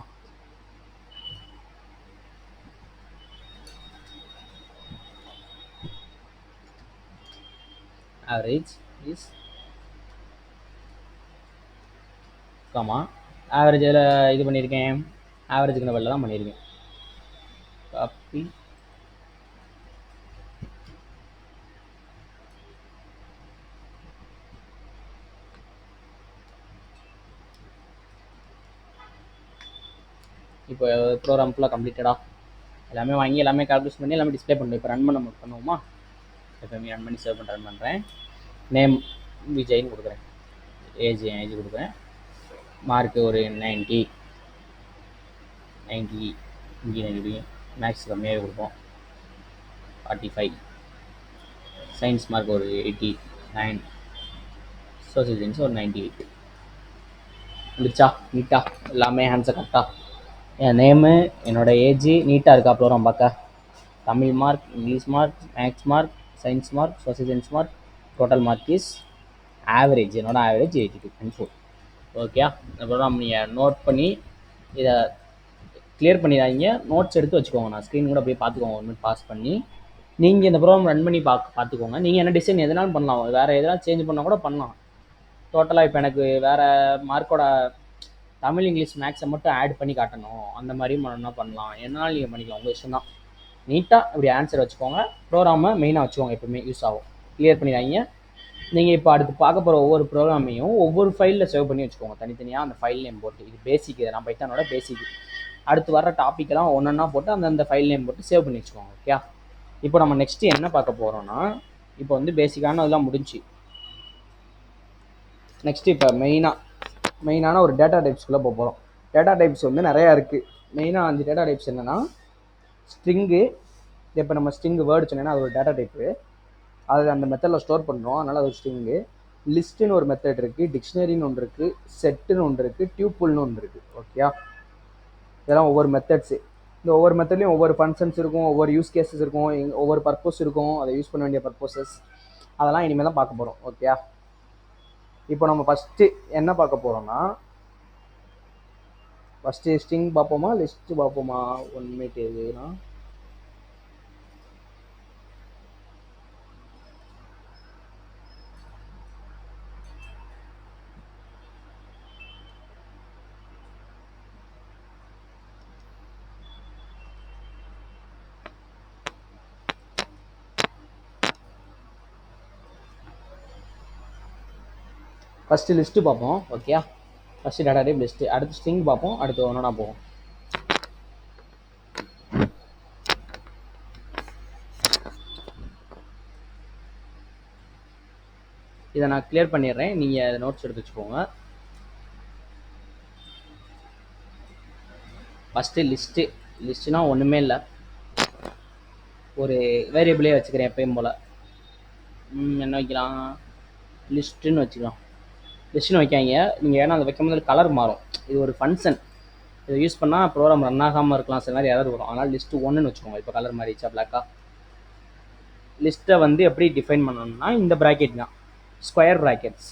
ஆவரேஜ் இஸ் காமா ஆவரேஜில் இது பண்ணியிருக்கேன், ஆவரேஜுக்கு வெளில தான் பண்ணியிருக்கேன். காப்பி இப்போ ப்ரோக்ராம் ஃபுல்லாக கம்ப்ளீட்டடா, எல்லாமே வாங்கி எல்லாமே கால்குலேட் பண்ணி எல்லாமே டிஸ்பிளே பண்ணணும். இப்போ ரன் பண்ணுவோமா, எப்போயுமே ரன் பண்ணி சேவ் பண்ணி ரன் பண்ணுறேன். நேம் விஜய்னு கொடுக்குறேன். ஏஜ் கொடுக்குறேன். மார்க்கு ஒரு 90 இன்ஜினியரிங் மேக்ஸ் கம்மியாகவே கொடுப்போம். 45. சயின்ஸ் மார்க் ஒரு 89. சோசியல் சயின்ஸ் ஒரு 98. முடிச்சா நீட்டா எல்லாமே ஆன்சர் கரெக்டாக. என் நேமு, என்னோடய ஏஜ் நீட்டாக இருக்கா ப்ரோக்ராம் பார்க்க? Tamil mark, English mark, maths mark, science mark, social science mark, total mark is average. என்னோட ஆவரேஜ் 82.4. ஓகே, இந்த ப்ரோக்ராம் நீங்கள் நோட் பண்ணி இதை கிளியர் பண்ணிடாதீங்க, நோட்ஸ் எடுத்து வச்சுக்கோங்க. நான் ஸ்க்ரீன் கூட அப்படியே பார்த்துக்கோங்க, 1 மினிட் பாஸ் பண்ணி நீங்கள் இந்த ப்ரோக்ராம் ரன் பண்ணி பார்த்துக்கோங்க. நீங்கள் என்ன டிசைன் எதனாலும் பண்ணலாம், வேறு எதனால் சேஞ்ச் பண்ணால் கூட பண்ணலாம். டோட்டலாக இப்போ எனக்கு வேறு மார்க்கோட தமிழ், இங்கிலீஷ், மேக்ஸை மட்டும் ஆட் பண்ணி காட்டணும், அந்த மாதிரியும் பண்ணலாம். என்னால் நீங்கள் பண்ணிக்கலாம், உங்கள் விஷயம் தான். நீட்டாக இப்படி ஆன்சர் வச்சுக்கோங்க. ப்ரோக்ராமை மெயினாக வச்சுக்கோங்க, எப்பவுமே யூஸ் ஆகும். கிளியர் பண்ணிடாதீங்க. நீங்கள் இப்போ அடுத்து பார்க்க போகிற ஒவ்வொரு ப்ரோக்ராமையும் ஒவ்வொரு ஃபைலில் சேவ் பண்ணி வச்சுக்கோங்க, தனித்தனியாக அந்த ஃபைல் நேம் போட்டு. இது பேசிக், இதெல்லாம் பைத்தானோட பேசிக். அடுத்து வர டாப்பிக்கெல்லாம் ஒன்றா போட்டு அந்தந்த ஃபைல் நேம் போட்டு சேவ் பண்ணி வச்சுக்கோங்க. ஓகே, இப்போ நம்ம நெக்ஸ்ட்டு என்ன பார்க்க போகிறோன்னா, இப்போ வந்து பேசிக்கான இதெல்லாம் முடிஞ்சு, நெக்ஸ்ட்டு இப்போ மெயினான ஒரு டேட்டா டைப்ஸ்குள்ளே போகிறோம். டேட்டா டைப்ஸ் வந்து நிறையா இருக்குது. மெயினாக 5 டேட்டா டைப்ஸ் என்னென்னா, ஸ்ட்ரிங்கு. இப்போ நம்ம ஸ்ட்ரிங்கு வேர்டு சொன்னேன்னா அது ஒரு டேட்டா டைப்பு, அது அந்த மெத்தடில் ஸ்டோர் பண்ணுறோம், அதனால் அது ஒரு ஸ்ட்ரிங்கு. லிஸ்ட்டுன்னு ஒரு மெத்தட் இருக்குது, டிக்ஷனரின்னு ஒன்று இருக்குது, செட்டுன்னு ஒன்று இருக்குது, டியூப்புள்னு ஒன்று இருக்குது. ஓகே, இதெல்லாம் ஒவ்வொரு மெத்தட்ஸு. இந்த ஒவ்வொரு மெத்தட்லையும் ஒவ்வொரு ஃபங்க்ஷன்ஸ் இருக்கும், ஒவ்வொரு யூஸ் கேஸஸ் இருக்கும், ஒவ்வொரு பர்பஸ் இருக்கும், அதை யூஸ் பண்ண வேண்டிய பர்பஸஸ், அதெல்லாம் இனிமேல் தான் பார்க்க போகிறோம். ஓகே, இப்போ நம்ம ஃபஸ்ட்டு என்ன பார்க்க போகிறோம்னா, ஃபஸ்ட்டு ஸ்ட்ரிங் பார்ப்போமா லிஸ்ட்டு பார்ப்போமா? 1 மினிட் எதுனா, ஃபஸ்ட்டு லிஸ்ட்டு பார்ப்போம். Okay, first data type list, அடுத்து ஸ்ட்ரிங் பார்ப்போம், அடுத்து ஒன்றா போவோம். இதை நான் கிளியர் பண்ணிடுறேன், நீங்கள் நோட்ஸ் எடுத்து வச்சுக்கோங்க. ஃபஸ்ட்டு லிஸ்ட்டுனா ஒன்றுமே இல்லை, ஒரு வேரியபிளே வச்சுக்கிறேன் எப்பயும் போல். என்ன வைக்கலாம்? லிஸ்ட்டுன்னு வச்சுக்கலாம். லிஸ்ட்டுன்னு வைக்காங்க நீங்கள், ஏன்னா அதை வைக்கும் போது கலர் மாறும். இது ஒரு ஃபங்க்ஷன், இதை யூஸ் பண்ணால் ப்ரோக்ராம் ரன் ஆகாமல் இருக்கலாம், சில மாதிரி எரர் வரும். அதனால் லிஸ்ட்டு 1ன்னு வச்சுக்கோங்க. இப்போ கலர் மாறிடுச்சா பிளாக்காக? லிஸ்ட்டை வந்து எப்படி டிஃபைன் பண்ணணும்னா, இந்த ப்ராக்கெட் தான், ஸ்கொயர் ப்ராக்கெட்ஸ்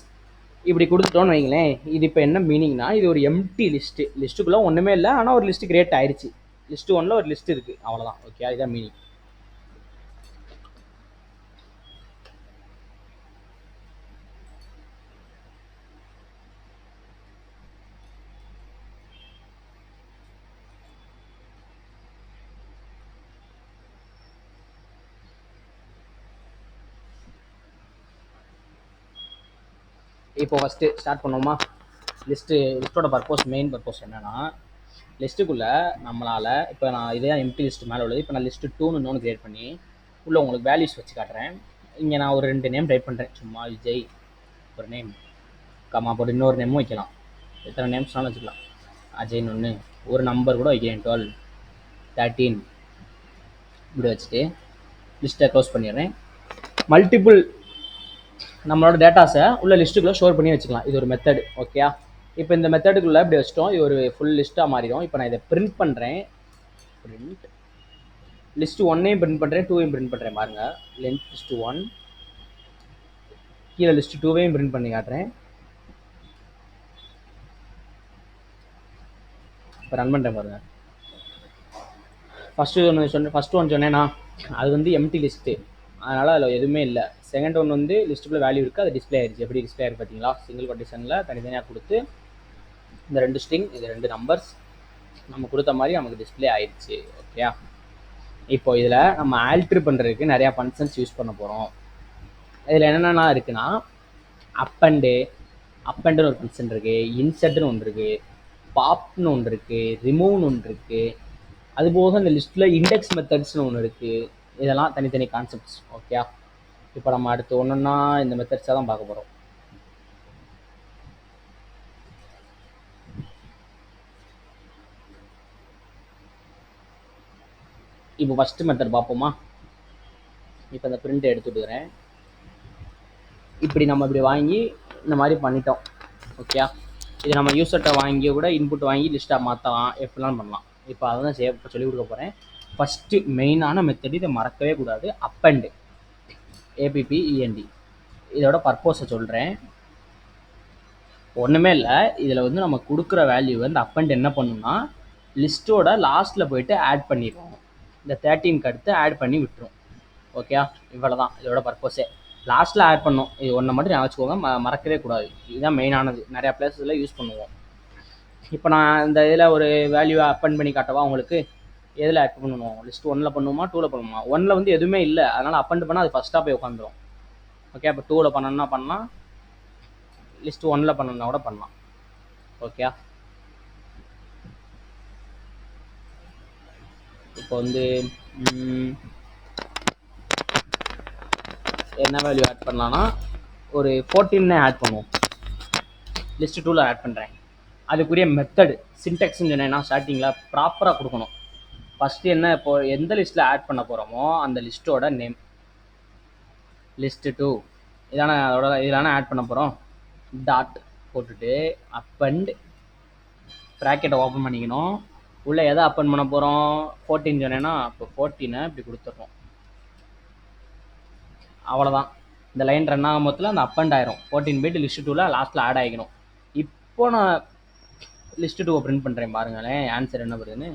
இப்படி கொடுத்துட்டோன்னு வைங்களேன். இது இப்போ என்ன மீனிங்னா, இது ஒரு எம்டி லிஸ்ட்டு. லிஸ்ட்டுக்குள்ளே ஒன்றுமே இல்லை, ஆனால் ஒரு லிஸ்ட்டு கிரியேட் ஆயிடுச்சு. லிஸ்ட்டு 1ல் ஒரு லிஸ்ட் இருக்குது, அவ்வளோதான். ஓகே, இதுதான் மீனிங். இப்போ ஃபஸ்ட்டு ஸ்டார்ட் பண்ணுவோமா? லிஸ்ட்டோட பர்பஸ், மெயின் பர்பஸ் என்னென்னா, லிஸ்ட்டுக்குள்ளே நம்மளால், இப்போ நான் இதே எம்டி லிஸ்ட்டு மேலே உள்ளது, இப்போ நான் லிஸ்ட்டு 2ன்னு இன்னொன்று கிரியேட் பண்ணி உள்ளே உங்களுக்கு வேல்யூஸ் வச்சு காட்டுறேன். இங்கே நான் ஒரு 2 நேம் டைப் பண்ணுறேன், சும்மா விஜய் ஒரு நேம், கம்மா போட்டு இன்னொரு நேமும் வைக்கலாம், எத்தனை நேம்ஸ்னாலும் வச்சுக்கலாம். அஜய்னு ஒன்று, ஒரு நம்பர் கூட வைக்கிறேன், 12, 13 இப்படி வச்சுட்டு லிஸ்ட்டை க்ளோஸ் பண்ணிடுறேன். மல்டிபிள் நம்மளோட டேட்டாஸை உள்ள லிஸ்ட்டுக்குள்ளே ஸ்டோர் பண்ணி வச்சுக்கலாம். இது ஒரு மெத்தடு. ஓகே, இப்போ இந்த மெத்தடுக்குள்ளே இப்படி வச்சிட்டோம், இது ஒரு ஃபுல் லிஸ்ட்டாக மாறிடும். இப்போ நான் இதை பிரிண்ட் பண்ணுறேன். பிரிண்ட் லிஸ்ட்டு 1ஐயும் பிரிண்ட் பண்ணுறேன், 2ஐயும் பிரிண்ட் பண்ணுறேன். பாருங்கள், லென்த் லிஸ்ட்டு 1, கீழே லிஸ்ட்டு 2ஐயும் பிரிண்ட் பண்ணி காட்டுறேன். இப்போ ரன் பண்ணுறேன் பாருங்கள். ஃபஸ்ட்டு ஒன்று சொன்னேன்னா, அது வந்து எம்டி லிஸ்ட்டு, அதனால் அதில் எதுவுமே இல்லை. செகண்ட் ஒன்று வந்து லிஸ்ட்டுக்குள்ளே வேல்யூ இருக்குது, அது டிஸ்பிளே ஆயிடுச்சு. எப்படி டிஸ்பிளே ஆயிருக்கு பார்த்தீங்களா? சிங்கிள் கொட்டேஷனில் தனித்தனியாக கொடுத்து இந்த 2 ஸ்ட்ரிங், இது 2 நம்பர்ஸ் நம்ம கொடுத்த மாதிரி நமக்கு டிஸ்பிளே ஆயிடுச்சு. ஓகே, இப்போ இதில் நம்ம ஆல்ட்ரு பண்ணுறதுக்கு நிறையா ஃபங்க்ஷன்ஸ் யூஸ் பண்ண போகிறோம். இதில் என்னென்னா இருக்குன்னா, அப்புன்னு ஒரு ஃபங்க்ஷன் இருக்குது, இன்சர்ட்னு ஒன்று இருக்குது, பாப்னு ஒன்று இருக்குது, ரிமூவ்னு ஒன்று இருக்குது. அதுபோக இந்த லிஸ்ட்டில் இண்டெக்ஸ் மெத்தட்ஸ்னு ஒன்று இருக்குது. இதெல்லாம் தனித்தனி கான்செப்ட்ஸ். ஓகே, இப்போ நம்ம அடுத்து ஒன்றுன்னா இந்த மெத்தட்ஸாக தான் பார்க்க போகிறோம். இப்போ ஃபஸ்ட்டு மெத்தட் பார்ப்போமா? இப்போ இந்த பிரிண்ட் எடுத்துட்டுக்கிறேன். இப்படி நம்ம இப்படி வாங்கி இந்த மாதிரி பண்ணிட்டோம். ஓகே, இது நம்ம யூசர்கிட்ட வாங்கி கூட இன்புட் வாங்கி லிஸ்ட்டாக மாற்றலாம், எப்படிலாம் பண்ணலாம். இப்போ அதை தான் சொல்லிக் கொடுக்க போகிறேன். ஃபஸ்ட்டு மெயினான மெத்தட், இதை மறக்கவே கூடாது. Append APPEND. இதோட பர்பஸை சொல்கிறேன். ஒன்றுமே இல்லை, இதில் வந்து நம்ம கொடுக்குற வேல்யூ வந்து அப்பண்ட் என்ன பண்ணுன்னா லிஸ்ட்டோட லாஸ்ட்டில் போயிட்டு ஆட் பண்ணிடுவோம். இந்த 13க்கு அடுத்து ஆட் பண்ணி விட்டுரும். ஓகே, இவ்வளோ தான் இதோட பர்பஸே. லாஸ்ட்டில் ஆட் பண்ணோம். இது ஒன்றை மட்டும் ஞாபகம் வச்சுக்கோங்க, மறக்கவே கூடாது. இதுதான் மெயினானது, நிறையா பிளேஸில் யூஸ் பண்ணுவோம். இப்போ நான் இந்த இதில் ஒரு வேல்யூவை அப்பண்ட் பண்ணி காட்டவா உங்களுக்கு? எதில் ஆட் பண்ணணும்? லிஸ்ட் 1ல் பண்ணுமா 2ல் பண்ணுமா? 1ல் வந்து எதுவுமே இல்லை, அதனால் அப்பண்ட் பண்ணால் அது ஃபஸ்ட்டாக போய் உட்காந்துரும். ஓகே, இப்போ 2ல் பண்ணணும்னா பண்ணலாம், லிஸ்ட் 1ல் பண்ணணும்னா கூட பண்ணலாம். ஓகே, இப்போ வந்து என்ன வேல்யூ ஆட் பண்ணலான்னா ஒரு 14 ஆட் பண்ணுவோம். லிஸ்ட் 2ல் ஆட் பண்ணுறேன். அதுக்குரிய மெத்தடு சின்டெக்ஸ்ன்னு சொன்னேன்னா ஸ்டார்டிங்கில் ப்ராப்பராக கொடுக்கணும். ஃபஸ்ட்டு என்ன, இப்போ எந்த லிஸ்ட்டில் ஆட் பண்ண போகிறோமோ அந்த லிஸ்ட்டோட நேம், லிஸ்ட் 2 இதான அதோட இதான ஆட் பண்ண போகிறோம். டாட் போட்டுட்டு அப்பண்ட் ப்ராக்கெட்டை ஓப்பன் பண்ணிக்கணும். உள்ளே எதை அப்பண்ட் பண்ண போகிறோம்? 14 சொன்னேன்னா இப்போ 14 இப்படி கொடுத்துட்றோம். அவ்வளோதான். இந்த லைன் ரன் ஆகும் போதில் அந்த அப்பண்ட் ஆயிரும். 14 போய்ட்டு லிஸ்ட் 2ல் லாஸ்ட்டில் ஆட் ஆகிக்கணும். இப்போ நான் லிஸ்ட் 2 பிரிண்ட் பண்ணுறேன், பாருங்களேன் ஆன்சர் என்ன வருதுன்னு.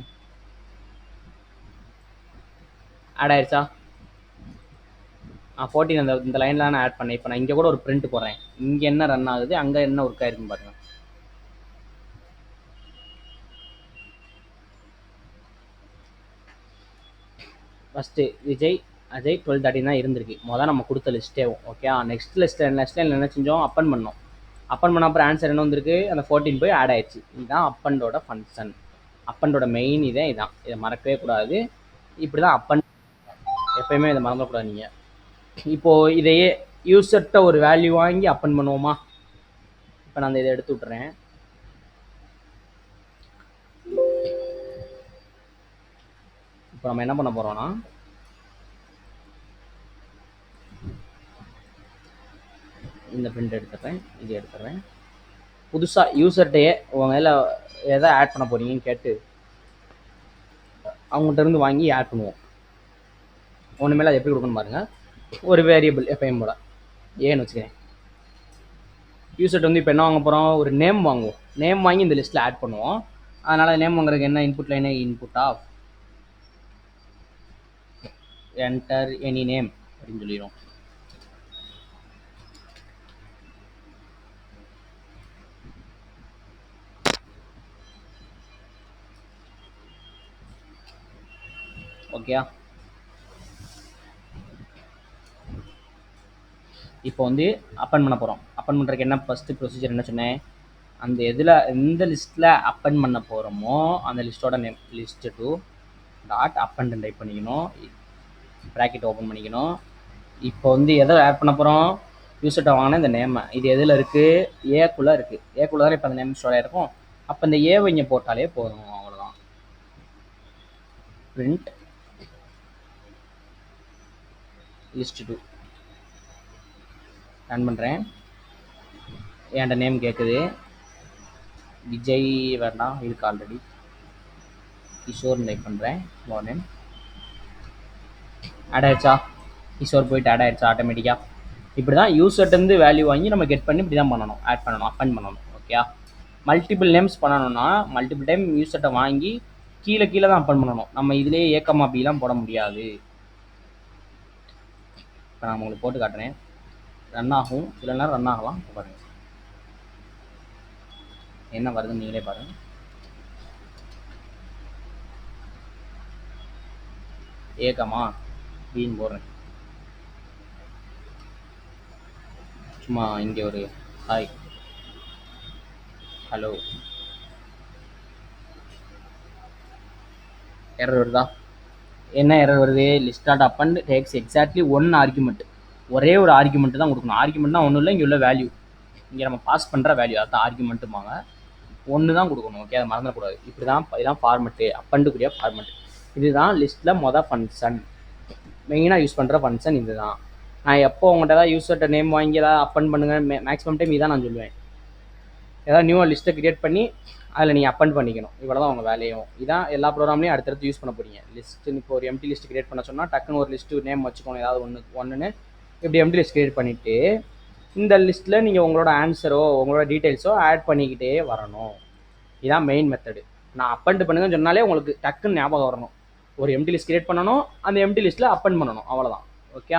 ஆட் ஆயிடுச்சா? 14 இந்த லைனில் நான் ஆட் பண்ணேன். இப்போ நான் இங்கே கூட ஒரு பிரிண்ட் போடுறேன். இங்கே என்ன ரன் ஆகுது, அங்கே என்ன ஒர்க் ஆயிருக்குன்னு பாருங்கள். ஃபஸ்ட்டு விஜய் அஜய் 12:13 தான் இருந்திருக்கு முதல்ல நம்ம கொடுத்த லிஸ்ட்டேவும். ஓகே, நெக்ஸ்ட் லிஸ்ட்டில் என்ன செஞ்சோம்? அப்பன் பண்ணோம். அப்பன் பண்ண அப்புறம் ஆன்சர் என்ன வந்திருக்கு? அந்த 14 போய் ஆட் ஆயிடுச்சு. இதுதான் அப்பண்டோட ஃபங்க்ஷன். அப்பண்டோட மெயின் இதான். இதை மறக்கவே கூடாது. இப்படி தான் அப்பன், எப்பயுமே இதை மறந்துடக்கூடாது நீங்கள். இப்போது இதையே யூசர்கிட்ட ஒரு வேல்யூ வாங்கி அப்பன் பண்ணுவோமா? இப்போ நான் இதை எடுத்து விட்டுறேன். இப்போ நம்ம என்ன பண்ண போகிறோம்னா இந்த பிரிண்ட் எடுத்துடுறேன், இது எடுத்துடுறேன். புதுசாக யூசர்கிட்டையே உங்கள் இதில் எதை ஆட் பண்ண போகிறீங்கன்னு கேட்டு அவங்கள்ட்ட இருந்து வாங்கி ஆட் பண்ணுவோம். ஒன்று மேலே அது எப்படி கொடுக்கணும் பாருங்கள். ஒரு வேரியபிள் எப்பயும் போல் ஏன்னு வச்சுக்கிறேன். யூசர்கிட்ட வந்து இப்போ என்ன வாங்க போகிறோம்? ஒரு நேம் வாங்குவோம். நேம் வாங்கி இந்த லிஸ்ட்டில் ஆட் பண்ணுவோம். அதனால் நேம் வாங்குறதுக்கு என்ன இன்புட்டில் என்ன input of enter any name அப்படின்னு சொல்லிடும். ஓகே, இப்போ வந்து அப்பன் பண்ண போகிறோம். அப்பன் பண்ணுறதுக்கு என்ன ஃபஸ்ட்டு ப்ரொசீஜர் என்ன சொன்னேன்? அந்த எதில் எந்த லிஸ்ட்டில் அப்பன் பண்ண போகிறோமோ அந்த லிஸ்ட்டோட நேம் லிஸ்ட் 2 டாட் அப்பன் டைப் பண்ணிக்கணும், ப்ராக்கெட் ஓப்பன் பண்ணிக்கணும். இப்போ வந்து எதை ஆட் பண்ண போகிறோம்? யூசர்கிட்ட வாங்கினா இந்த நேமை. இது எதில் இருக்குது? ஏக்குள்ளே இருக்குது. ஏக்குள்ளே தான் இப்போ அந்த நேம் ஸ்டோர் ஆகிருக்கும். அப்போ இந்த ஏவை இங்கே போட்டாலே போதும், அவ்வளோதான். பிரிண்ட் லிஸ்ட் 2 ரன் பண்ணுறேன். என்கிட்ட நேம் கேட்குது. விஜய் வேண்டாம், இருக்கு ஆல்ரெடி. கிஷோர் டைப் பண்ணுறேன். மோ நேம் ஆட் ஆயிடுச்சா? கிஷோர் போயிட்டு ஆட் ஆயிடுச்சா ஆட்டோமேட்டிக்காக? இப்படி தான் யூசர்ட்டேருந்து வேல்யூ வாங்கி நம்ம கெட் பண்ணி இப்படி தான் பண்ணணும், ஆட் பண்ணணும், அப்பன் பண்ணணும். ஓகே, மல்டிபிள் நேம்ஸ் பண்ணணும்னா மல்டிபிள் டைம் யூசர்கிட்ட வாங்கி கீழே தான் அப்பன் பண்ணணும். நம்ம இதிலேயே ஏக்கமா அப்படிலாம் போட முடியாது. இப்போ நான் உங்களுக்கு போட்டு காட்டுறேன். ரன் ஆகும், சில நேரம் ரன் ஆகலாம். பாருங்கள் என்ன வருதுன்னு நீங்களே பாருங்கள். ஏக்கமா பின்னு போடுறேன். சும்மா இங்கே ஒரு ஹாய் ஹலோ எரர் வருதா? என்ன எரர் வருது? லிஸ்ட் டாட் அப்பன் டேக்ஸ் எக்ஸாக்ட்லி 1 ஆர்குமெண்ட். ஒரே ஒரு ஆர்குமெண்ட் தான் கொடுக்கணும். ஆர்குமெண்ட்னா ஒன்றும் இல்லை, இங்கே உள்ள வேல்யூ, இங்கே நம்ம பாஸ் பண்ணுற வேல்யூ, அதான் ஆர்குமெண்ட்டுமாங்க. 1 தான் கொடுக்கணும். ஓகே, அதை மறந்துடக்கூடாது. இப்படி தான் இதுதான் ஃபார்மெட்டு, அப்பண்டுக்குரிய ஃபார்மெட். இதுதான் லிஸ்ட்டில் ஃபங்க்ஷன், மெயினாக யூஸ் பண்ணுற ஃபங்க்ஷன் இதுதான். நான் எப்போ உங்கள்கிட்ட ஏதாவது யூசர்கிட்ட நேம் வாங்கி ஏதாவது அப்பன் பண்ணுங்க, மேக்ஸிமம் டைம் இதான் நான் சொல்லுவேன். ஏதாவது நியூவாக லிஸ்ட்டை கிரியேட் பண்ணி அதில் நீங்கள் அப்பன் பண்ணிக்கணும். இவ்வளோ தான் உங்கள் வேலையும். இதான் எல்லா ப்ரோக்ராம்லையும் அடுத்தடுத்து யூஸ் பண்ண போகிறீங்க. லிஸ்ட்டுன்னு இப்போ ஒரு எம்டி லிஸ்ட் கிரியேட் பண்ண சொன்னால் டக்குன்னு ஒரு லிஸ்ட்டு நேம் வச்சுக்கணும், ஏதாவது ஒன்றுன்னு இப்படி எம்டி லிஸ்ட் கிரியேட் பண்ணிவிட்டு இந்த லிஸ்ட்டில் நீங்கள் உங்களோட ஆன்சரோ உங்களோட டீட்டெயில்ஸோ ஆட் பண்ணிக்கிட்டே வரணும். இதுதான் மெயின் மெத்தடு. நான் அப்பன்ட்டு பண்ணுங்கன்னு சொன்னாலே உங்களுக்கு டக்குன்னு ஞாபகம் வரணும். ஒரு எம்டி லிஸ்ட் கிரியேட் பண்ணணும், அந்த எம்டி லிஸ்ட்டில் அப்பன் பண்ணணும், அவ்வளோதான். ஓகே,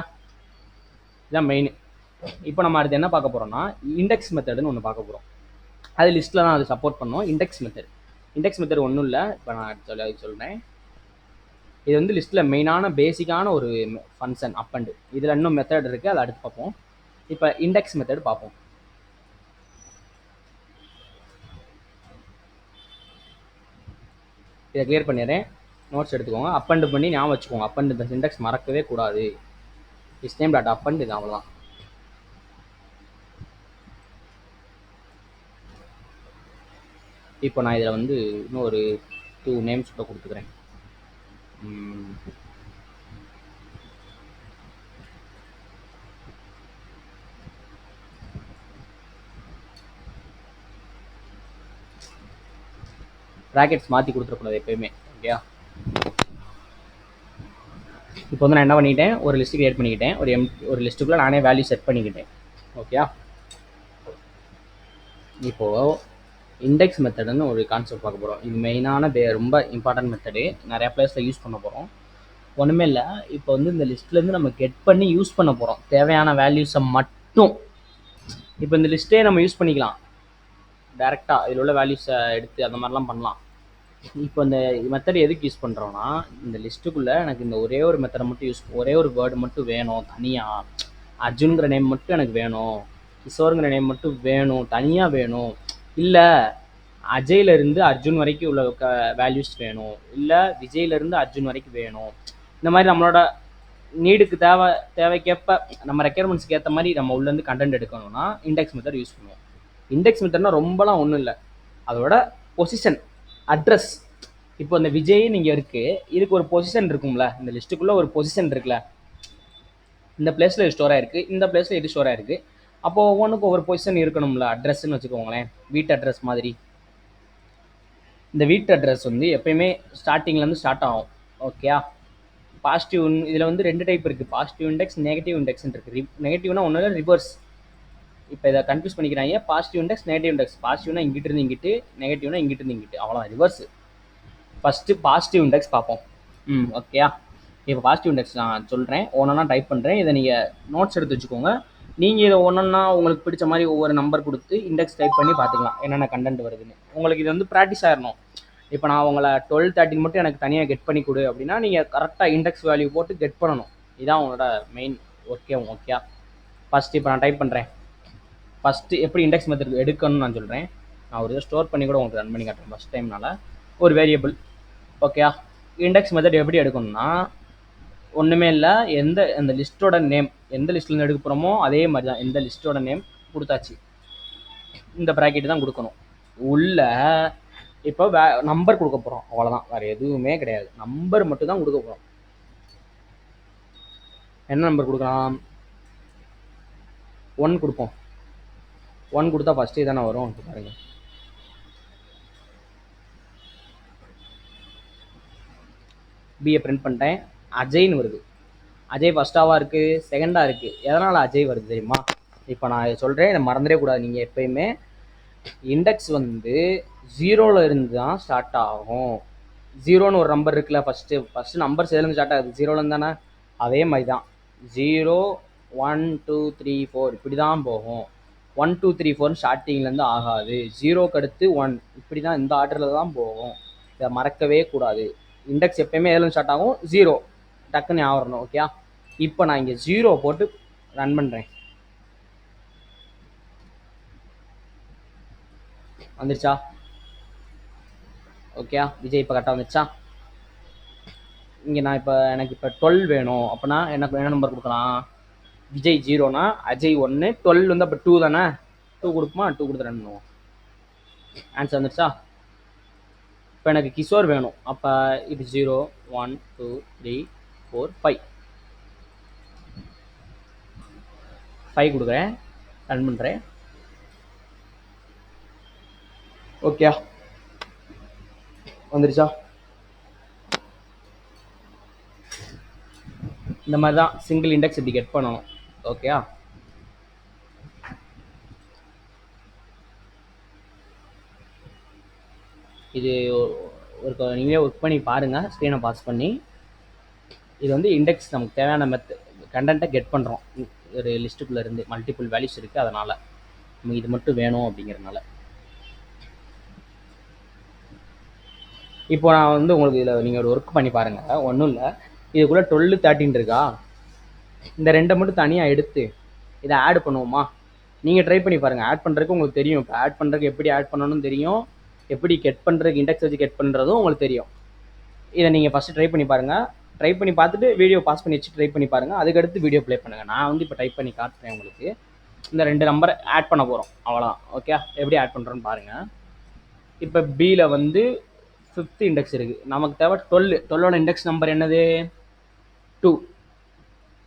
இதுதான் மெயின். இப்போ நம்ம அடுத்து என்ன பார்க்க போகிறோம்னா இண்டெக்ஸ் மெத்தடுன்னு ஒன்று பார்க்க போகிறோம். அது லிஸ்ட்டில் தான் அது சப்போர்ட் பண்ணோம். இண்டெக்ஸ் மெத்தட் ஒன்றும் இல்லை. இப்போ நான் சொல்கிறேன். இது வந்து லிஸ்ட்டில் மெயினான பேசிக்கான ஒரு ஃபங்க்ஷன் அப்பண்டு. இதில் இன்னும் மெத்தட் இருக்குது, அதை அடுத்து பார்ப்போம். இப்போ இண்டெக்ஸ் மெத்தட் பார்ப்போம். இதை கிளியர் பண்ணிடுறேன், நோட்ஸ் எடுத்துக்கோங்க. அப்பண்டு பண்ணி ஞாபகம் வச்சுக்கோங்க. அப்பண்டு இந்த சிண்டெக்ஸ் மறக்கவே கூடாது. இஸ் நேம் டாட் அப்பண்டு, இது அவ்வளோதான். இப்போ நான் இதில் வந்து இன்னும் ஒரு 2 நேம்ஸ் கூட கொடுத்துக்கிறேன். ப்ராக்கெட்ஸ் மாற்றி கொடுத்துடக்கூடாது எப்பயுமே. ஓகேயா, இப்போ வந்து நான் என்ன பண்ணிக்கிட்டேன், ஒரு லிஸ்ட்டு கிரியேட் பண்ணிக்கிட்டேன். ஒரு லிஸ்ட்டுக்குள்ளே நானே வேல்யூ செட் பண்ணிக்கிட்டேன். ஓகேயா, இப்போது இண்டெக்ஸ் மெத்தடுன்னு ஒரு கான்செப்ட் பார்க்க போகிறோம். இது மெயினான ரொம்ப இம்பார்ட்டன்ட் மெத்தடு, நிறையா பிளேஸில் யூஸ் பண்ண போகிறோம். ஒன்றுமே இல்லை, இப்போ வந்து இந்த லிஸ்ட்லேருந்து நம்ம கெட் பண்ணி யூஸ் பண்ண போகிறோம் தேவையான வேல்யூஸை மட்டும். இப்போ இந்த லிஸ்ட்டே நம்ம யூஸ் பண்ணிக்கலாம் டேரெக்டாக, இதில் உள்ள வேல்யூஸை எடுத்து அந்த மாதிரிலாம் பண்ணலாம். இப்போ இந்த மெத்தட் எதுக்கு யூஸ் பண்ணுறோன்னா, இந்த லிஸ்ட்டுக்குள்ளே எனக்கு இந்த ஒரே ஒரு மெத்தடை மட்டும் ஒரே ஒரு வேர்டு மட்டும் வேணும் தனியாக. அர்ஜுனுங்கிற நேம் மட்டும் எனக்கு வேணும், கிஷோருங்கிற நேம் மட்டும் வேணும் தனியாக வேணும், இல்லை அஜய்லேருந்து அர்ஜுன் வரைக்கும் உள்ள வேல்யூஸ் வேணும், இல்லை விஜய்லேருந்து அர்ஜுன் வரைக்கும் வேணும். இந்த மாதிரி நம்மளோட நீடுக்கு தேவைக்கேற்ப நம்ம ரெக்யர்மெண்ட்ஸ்க்கு ஏற்ற மாதிரி நம்ம உள்ளேருந்து கண்டென்ட் எடுக்கணும்னா இண்டெக்ஸ் மெத்தட் யூஸ் பண்ணுவோம். இண்டெக்ஸ் மெத்தட்னா ரொம்பலாம் ஒன்றும் இல்லை, அதோட பொசிஷன் அட்ரஸ். இப்போ இந்த விஜய் நீங்கள் இருக்குது, இதுக்கு ஒரு பொசிஷன் இருக்கும்ல, இந்த லிஸ்ட்டுக்குள்ளே ஒரு பொசிஷன் இருக்குல்ல, இந்த பிளேஸில் இது ஸ்டோர் ஆகிருக்கு, இந்த பிளேஸில் இது ஸ்டோர் ஆகிருக்கு. அப்போது ஒவ்வொன்றுக்கு ஒவ்வொரு பொசிஷன் இருக்கணும்ல, அட்ரஸ்ன்னு வச்சுக்கோங்களேன். வீட்டு அட்ரஸ் மாதிரி இந்த வீட்டு அட்ரஸ் வந்து எப்பயுமே ஸ்டார்டிங்லேருந்து ஸ்டார்ட் ஆகும். ஓகே, பாசிட்டிவ் இதில் வந்து 2 டைப் இருக்குது, பாசிட்டிவ் இண்டெக்ஸ் நெகட்டிவ் இண்டெக்ஸ்ன்னு இருக்குது. நெகட்டிவ்னா ஒன்று ரிவர்ஸ். இப்போ இதை கன்ஃபியூஸ் பண்ணிக்கிறாங்க, பாசிட்டிவ் இண்டெக்ஸ் நெகட்டிவ் இண்டெக்ஸ். பாசிட்டிவ்னா இங்கிட்டு இருந்து இங்கிட்டு, நெகட்டிவ்னா இங்கிட்டு இருந்து இங்கிட்டு, அவ்வளோதான் ரிவர்ஸ். ஃபஸ்ட்டு பாசிட்டிவ் இண்டெக்ஸ் பார்ப்போம். ஓகே, இப்போ பாசிட்டிவ் இண்டெக்ஸ் நான் சொல்கிறேன், ஒன்றா டைப் பண்ணுறேன். இதை நீங்கள் நோட்ஸ் எடுத்து வச்சுக்கோங்க. நீங்கள் இதை ஒன்றா உங்களுக்கு பிடிச்ச மாதிரி ஒவ்வொரு நம்பர் கொடுத்து இண்டெக்ஸ் டைப் பண்ணி பார்த்துக்கலாம் என்னென்ன கண்டென்ட் வருதுன்னு. உங்களுக்கு இது வந்து ப்ராக்டிஸ் ஆகிடணும். இப்போ நான் உங்களை 12, 13 மட்டும் எனக்கு தனியாக கெட் பண்ணி கொடு அப்படின்னா நீங்கள் கரெக்டாக இண்டெக்ஸ் வேல்யூ போட்டு கெட் பண்ணணும். இதுதான் உங்களோட மெயின் ஒர்க்கே. ஓகே, ஃபஸ்ட்டு இப்போ நான் டைப் பண்ணுறேன். ஃபஸ்ட்டு எப்படி இண்டெக்ஸ் மெத்தட் எடுக்கணும்னு நான் சொல்கிறேன். நான் ஒரு இதை ஸ்டோர் பண்ணி கூட உங்களுக்கு ரன் பண்ணி காட்டுறேன் ஃபஸ்ட் டைம்னால. ஒரு வேரியபிள். ஓகே, இண்டெக்ஸ் மெத்தட் எப்படி எடுக்கணும்னா ஒன்றுமே இல்லை, அந்த லிஸ்ட்டோட நேம் எந்த லிஸ்ட்லேருந்து எடுக்க போகிறோமோ அதே மாதிரி தான் எந்த லிஸ்ட்டோட நேம் கொடுத்தாச்சு, இந்த ப்ராக்கெட் தான் கொடுக்கணும். உள்ள இப்போ நம்பர் கொடுக்க போகிறோம், அவ்வளோதான், வேறு எதுவுமே கிடையாது. நம்பர் மட்டும் தான் கொடுக்க போகிறோம். என்ன நம்பர் கொடுக்கலாம்? 1 கொடுப்போம். 1 கொடுத்தா ஃபஸ்ட்டு தானே வரும், பாருங்க. பிஏ பிரிண்ட் பண்ணிட்டேன், அஜய்னு வருது. அஜய் ஃபஸ்ட்டாவாக இருக்குது, செகண்டாக இருக்குது. எதனால் அஜய் வருது தெரியுமா? இப்போ நான் சொல்கிறேன், இதை மறந்துடவே கூடாது. நீங்கள் எப்பயுமே இண்டெக்ஸ் வந்து 0ல் இருந்து தான் ஸ்டார்ட் ஆகும். 0ன்னு ஒரு நம்பர் இருக்குல்ல, ஃபஸ்ட்டு நம்பர் எதுலேருந்து ஸ்டார்ட் ஆகுது? 0லேருந்து தானே. அதே மாதிரி தான் 0, 1, 2, 3, 4 இப்படி தான் போகும். 1, 2, 3, 4 ஸ்டார்டிங்லேருந்து ஆகாது. 0க்கு அடுத்து 1, இப்படி தான் இந்த ஆர்டரில் தான் போகும். இதை மறக்கவே கூடாது. இண்டெக்ஸ் எப்பயுமே எதுலேருந்து ஸ்டார்ட் ஆகும்? 0. டக்குன்னு ஆகணும். ஓகே, இப்போ நான் இங்கே 0 போட்டு ரன் பண்ணுறேன். வந்துருச்சா? ஓகே, விஜய் இப்போ கரெக்டாக வந்துருச்சா? இங்கே நான் எனக்கு இப்போ 12 வேணும் அப்படின்னா எனக்கு என்ன நம்பர் கொடுக்கலாம்? விஜய் 0னா அஜய் 1, 12 வந்து அப்போ 2 தானே. 2 கொடுக்குமா? 2 கொடுத்து ரன் பண்ணுவோம். ஆன்சர் வந்துருச்சா? இப்போ எனக்கு கிஷோர் வேணும். அப்போ இது 0 1 2 3 4 5 5 கொடுக்குறேன், ரன் பண்ணுறேன். ஓகே வந்துருச்சா? இந்த மாதிரி தான் சிங்கிள் இண்டெக்ஸ் இப்படி கெட் பண்ணணும். ஓகே இது ஒரு நீங்களே ஒர்க் பண்ணி பாருங்கள், ஸ்க்ரீனை பாஸ் பண்ணி. இது வந்து இண்டெக்ஸ் நமக்கு தேவையான கண்டென்ட்டை கெட் பண்ணுறோம். ஒரு லிஸ்ட்டுக்குள்ளே இருந்து மல்டிபிள் வேல்யூஸ் இருக்குது, அதனால் நமக்கு இது மட்டும் வேணும் அப்படிங்கிறதுனால. இப்போ நான் வந்து உங்களுக்கு இதில் நீங்கள் ஒரு ஒர்க் பண்ணி பாருங்கள். ஒன்றும் இல்லை, இதுக்குள்ளே 12 13 இருக்கா, இந்த ரெண்டை மட்டும் தனியாக எடுத்து இதை ஆட் பண்ணுவோமா? நீங்கள் ட்ரை பண்ணி பாருங்கள். ஆட் பண்ணுறதுக்கு உங்களுக்கு தெரியும். இப்போ ஆட் பண்ணுறதுக்கு எப்படி ஆட் பண்ணணும்னு தெரியும், எப்படி கெட் பண்ணுறதுக்கு இண்டெக்ஸ் வச்சு கெட் பண்ணுறதும் உங்களுக்கு தெரியும். இதை நீங்கள் ஃபஸ்ட்டு ட்ரை பண்ணி பாருங்கள். ட்ரை பண்ணி பார்த்துட்டு வீடியோ பாஸ் பண்ணி வச்சு ட்ரை பண்ணி பாருங்கள். அதுக்கடுத்து வீடியோ ப்ளே பண்ணுங்கள். நான் வந்து இப்போ டைப் பண்ணி காட்டுறேன் உங்களுக்கு. இந்த 2 நம்பரை ஆட் பண்ண போகிறோம், அவ்வளோதான். ஓகே, எப்படி ஆட் பண்ணுறோன்னு பாருங்கள். இப்போ பியில் வந்து 5th இண்டெக்ஸ் இருக்குது, நமக்கு தேவை 12. 12ஓட இண்டெக்ஸ் நம்பர் என்னது? 2.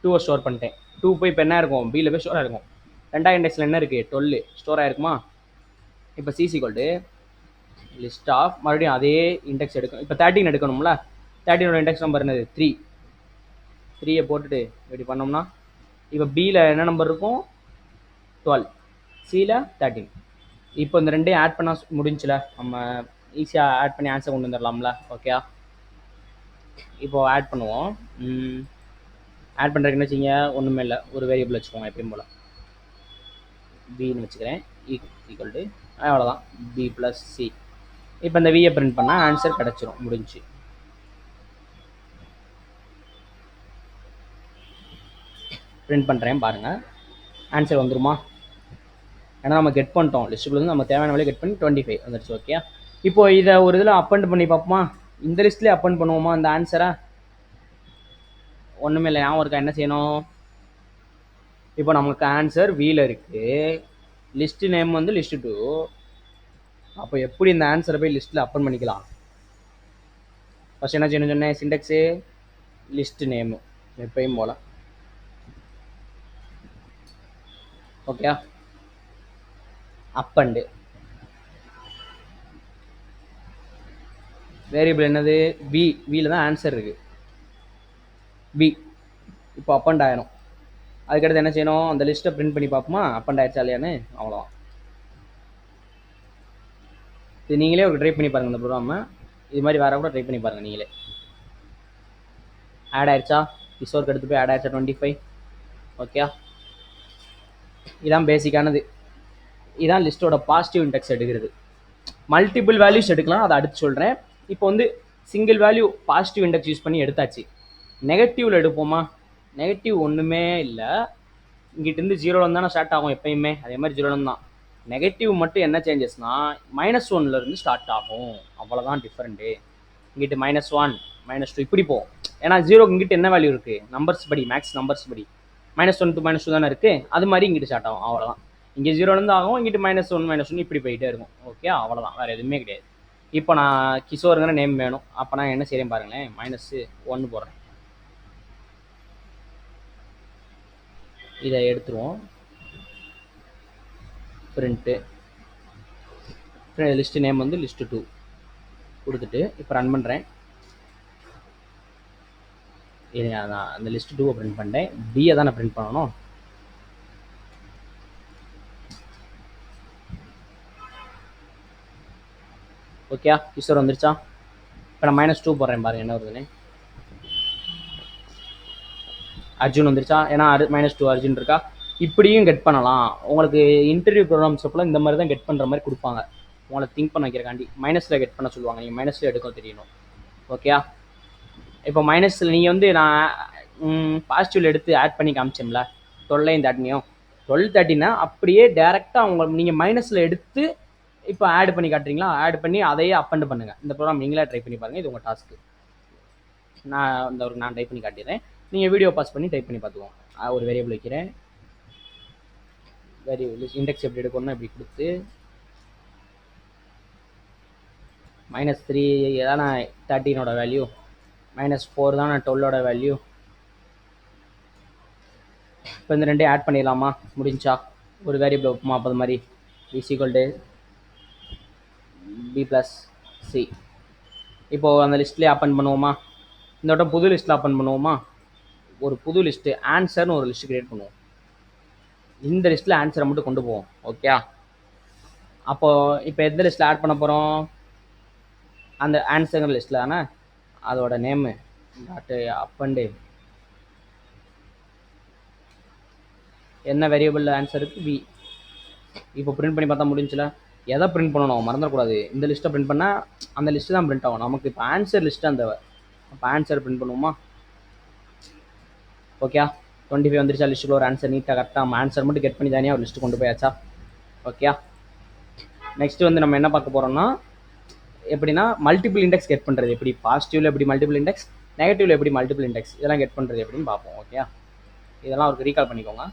2 ஸ்டோர் பண்ணிட்டேன். 2 போய் இப்போ என்ன இருக்கும்? பியில் போய் ஸ்டோர் ஆகிருக்கும். 2ஆம் இண்டெக்ஸில் என்ன இருக்குது? 12 ஸ்டோர் ஆகிருக்குமா? இப்போ C equal to list of, மறுபடியும் அதே இண்டெக்ஸ் எடுக்கணும். இப்போ 13 எடுக்கணும்ல, 13ஓட இண்டெக்ஸ் நம்பர் என்னது? 3. 3யை போட்டுட்டு இப்படி பண்ணோம்னா இப்போ பியில் என்ன நம்பர் இருக்கும்? 12, சியில் 13. இப்போ இந்த ரெண்டையும் ஆட் பண்ண முடிஞ்சுல, நம்ம ஈஸியாக ஆட் பண்ணி ஆன்சர் கொண்டு வந்துடலாம்ல. ஓகே, இப்போது ஆட் பண்ணுவோம். ஆட் பண்ணுறதுக்கு என்ன வச்சுங்க? ஒன்றுமே இல்லை, ஒரு வேரியபிள் வச்சுக்கோங்க எப்பயும் போல். பின்னு வச்சுக்கிறேன், ஈக்குவல் டு அவ்வளோதான், பி ப்ளஸ் சி. இப்போ இந்த வியை பிரிண்ட் பண்ணால் ஆன்சர் கிடச்சிரும், முடிஞ்சு. பிரிண்ட் பண்ணுறேன் பாருங்கள், ஆன்சர் வந்துருமா? ஏன்னா நம்ம கெட் பண்ணிட்டோம், லிஸ்ட்டுக்குள்ளே நம்ம தேவையான வேலையை கெட் பண்ணி 25 வந்துருச்சு. ஓகே, இப்போ இதை ஒரு இதில் அப்பண்ட் பண்ணி பார்ப்போமா? இந்த லிஸ்ட்லேயே அப்பண்ட் பண்ணுவோமா இந்த ஆன்சரை? ஒன்றுமே இல்லை, ஞாபகம் இருக்கா என்ன செய்யணும்? இப்போ நமக்கு ஆன்சர் வியில் இருக்குது, லிஸ்ட்டு நேம் வந்து லிஸ்ட் 2. அப்போ எப்படி இந்த ஆன்சரை போய் லிஸ்ட்டில் அப்பன் பண்ணிக்கலாம்? ஃபஸ்ட் என்ன செய்யணும் சொன்னேன்? சிண்டெக்ஸு லிஸ்ட் நேமு எப்பயும் போல். ஓகே, அப்பண்டு வேரியபிள் என்னது? பி. வியில் தான் ஆன்சர் இருக்குது, பி. இப்போ அப்பண்ட் ஆயிரும். அதுக்கடுத்து என்ன செய்யணும்? அந்த லிஸ்ட்டை பிரிண்ட் பண்ணி பார்ப்போமா அப்பண்ட் ஆயிடுச்சா இல்லையான்னு? அவ்வளோதான். இது நீங்களே ஒரு ட்ரை பண்ணி பாருங்கள் இந்த ப்ரோக்ராமை. இது மாதிரி வேறு கூட ட்ரை பண்ணி பாருங்கள் நீங்களே. ஆட் ஆயிடுச்சா? கிஷோருக்கு எடுத்து போய் ஆட் ஆயிடுச்சா 25? ஓகே, இதான் பேசிக்கானது. இதான் லிஸ்ட்டோட பாசிட்டிவ் இண்டெக்ஸ் எடுக்கிறது. மல்டிபிள் வேல்யூஸ் எடுக்கலாம், அதை அடுத்து சொல்கிறேன். இப்போ வந்து single value positive index use பண்ணி எடுத்தாச்சு. நெகட்டிவில் எடுப்போமா? நெகட்டிவ் ஒன்றுமே இல்லை, இங்கிட்டிருந்து 0லேருந்து தானே ஸ்டார்ட் ஆகும் எப்பயுமே, அதே மாதிரி 0லேருந்து தான். நெகட்டிவ் மட்டும் என்ன சேஞ்சஸ்னால் -1லேருந்து ஸ்டார்ட் ஆகும், அவ்வளோதான் டிஃப்ரெண்ட்டு. இங்கிட்டு -1 -2 இப்படி போகும். ஏன்னா 0க்கு இங்கிட்டு என்ன வேல்யூ இருக்குது? நம்பர்ஸ் படி, மேக்ஸ் நம்பர்ஸ் படி -1 to -2 தானே இருக்குது, அது மாதிரி இங்கிட்டு ஸ்டார்ட் ஆகும், அவ்வளோதான். இங்கே 0லேருந்து ஆகும், இங்கிட்டு -1 -1 இப்படி போயிட்டே இருக்கும். ஓகே, அவ்வளோதான், வேறு எதுவுமே கிடையாது. இப்போ நான் கிஷோருங்கிற நேம் வேணும், அப்போ நான் என்ன செய்கிறேன் பாருங்களேன், -1 போடுறேன். இதை எடுத்துருவோம், பிரிண்ட்டு லிஸ்ட் நேம் வந்து லிஸ்ட் 2 கொடுத்துட்டு இப்போ ரன் பண்ணுறேன். நான் அந்த லிஸ்ட் 2 பிரிண்ட் பண்ணிட்டேன், பியை தான் நான் பிரிண்ட் பண்ணணும். ஓகே, கிஷோர் வந்துருச்சா? இப்போ நான் -2 போடுறேன் பாருங்கள் என்ன வருதுன்னு. அர்ஜுன் வந்துருச்சா? ஏன்னா -2 அர்ஜுன் இருக்கா. இப்படியும் கெட் பண்ணலாம். உங்களுக்கு இன்டர்வியூ ப்ரோக்ராம்ஸ் அப்போலாம் இந்த மாதிரி தான் கெட் பண்ணுற மாதிரி கொடுப்பாங்க, உங்களை திங்க் பண்ண வைக்கிறக்காண்டி. மைனஸில் கெட் பண்ண சொல்லுவாங்க, நீங்கள் மைனஸில் எடுக்க தெரியணும். ஓகே, இப்போ மைனஸில் நீங்கள் வந்து நான் பாசிட்டிவில் எடுத்து ஆட் பண்ணி காமிச்சோம்ல 12 13 12 13 அப்படியே டேரெக்டாக உங்களுக்கு நீங்கள் மைனஸில் எடுத்து இப்போ ஆட் பண்ணி காட்டுறீங்களா? ஆட் பண்ணி அதையே அப்பண்ட் பண்ணுங்கள். இந்த ப்ரோக்ராம் நீங்களே ட்ரை பண்ணி பாருங்கள், இது உங்கள் டாஸ்க்கு. நான் டைப் பண்ணி காட்டிடுறேன், நீங்கள் வீடியோ பாஸ் பண்ணி டைப் பண்ணி பார்த்துக்குவோம். ஒரு வேரியபிள் வைக்கிறேன், வேரியபிள் இண்டெக்ஸ் எப்படி எடுக்கணும்னா இப்படி கொடுத்து -3 தானே 13ஓட வேல்யூ, -4 தானே 12ஓட வேல்யூ. இப்போ இந்த ரெண்டையும் ஆட் பண்ணிடலாமா? முடிஞ்சா ஒரு வேரியபிள் மாப்பது மாதிரி is equal to b + c. இப்போது அந்த லிஸ்ட்லேயே அப்பன் பண்ணுவோமா? இந்த வட்டம் புது லிஸ்ட்டில் அப்பன் பண்ணுவோமா? ஒரு புது லிஸ்ட்டு ஆன்சர்னு ஒரு லிஸ்ட் கிரியேட் பண்ணுவோம். இந்த லிஸ்ட்டில் ஆன்சரை மட்டும் கொண்டு போவோம். ஓகே, அப்போது இப்போ எந்த லிஸ்ட்டில் ஆட் பண்ண போகிறோம்? அந்த ஆன்சருங்கிற லிஸ்ட்டில் தானே. அதோட நேமு டாட்டு அப்பண்டு என்ன வேரியபிள் ஆன்சருக்கு v. இப்போ பிரிண்ட் பண்ணி பார்த்தா முடிஞ்சுல. எதை பிரிண்ட் பண்ணணும் மறந்துடக்கூடாது. இந்த லிஸ்ட்டை பிரிண்ட் பண்ணால் அந்த லிஸ்ட்டு தான் பிரிண்ட் ஆகும். நமக்கு இப்போ ஆன்சர் லிஸ்ட்டு அந்த அப்போ ஆன்சர் பிரிண்ட் பண்ணுவோமா? ஓகே, 25 வந்துருச்சா? லிஸ்ட்டுக்குள்ள ஒரு ஆன்சர் நீட்டாக கரெக்டாக நம்ம ஆன்சர் மட்டும் கெட் பண்ணி தானே ஒரு லிஸ்ட்டு கொண்டு போயாச்சா? ஓகே, நெக்ஸ்ட் வந்து நம்ம என்ன பார்க்க போகிறோம்னா, எப்படின்னா மல்டிபிள் இண்டெக்ஸ் கெட் பண்ணுறது எப்படி, பாசிட்டிவ்ல எப்படி மல்டிபிள் இண்டெக்ஸ், நெகட்டிவ்ல எப்படி மல்டிபிள் இண்டெக்ஸ், இதெல்லாம் கெட் பண்ணுறது எப்படின்னு பார்ப்போம். ஓகே, இதெல்லாம் ஒரு ரீகால் பண்ணிக்கோங்க.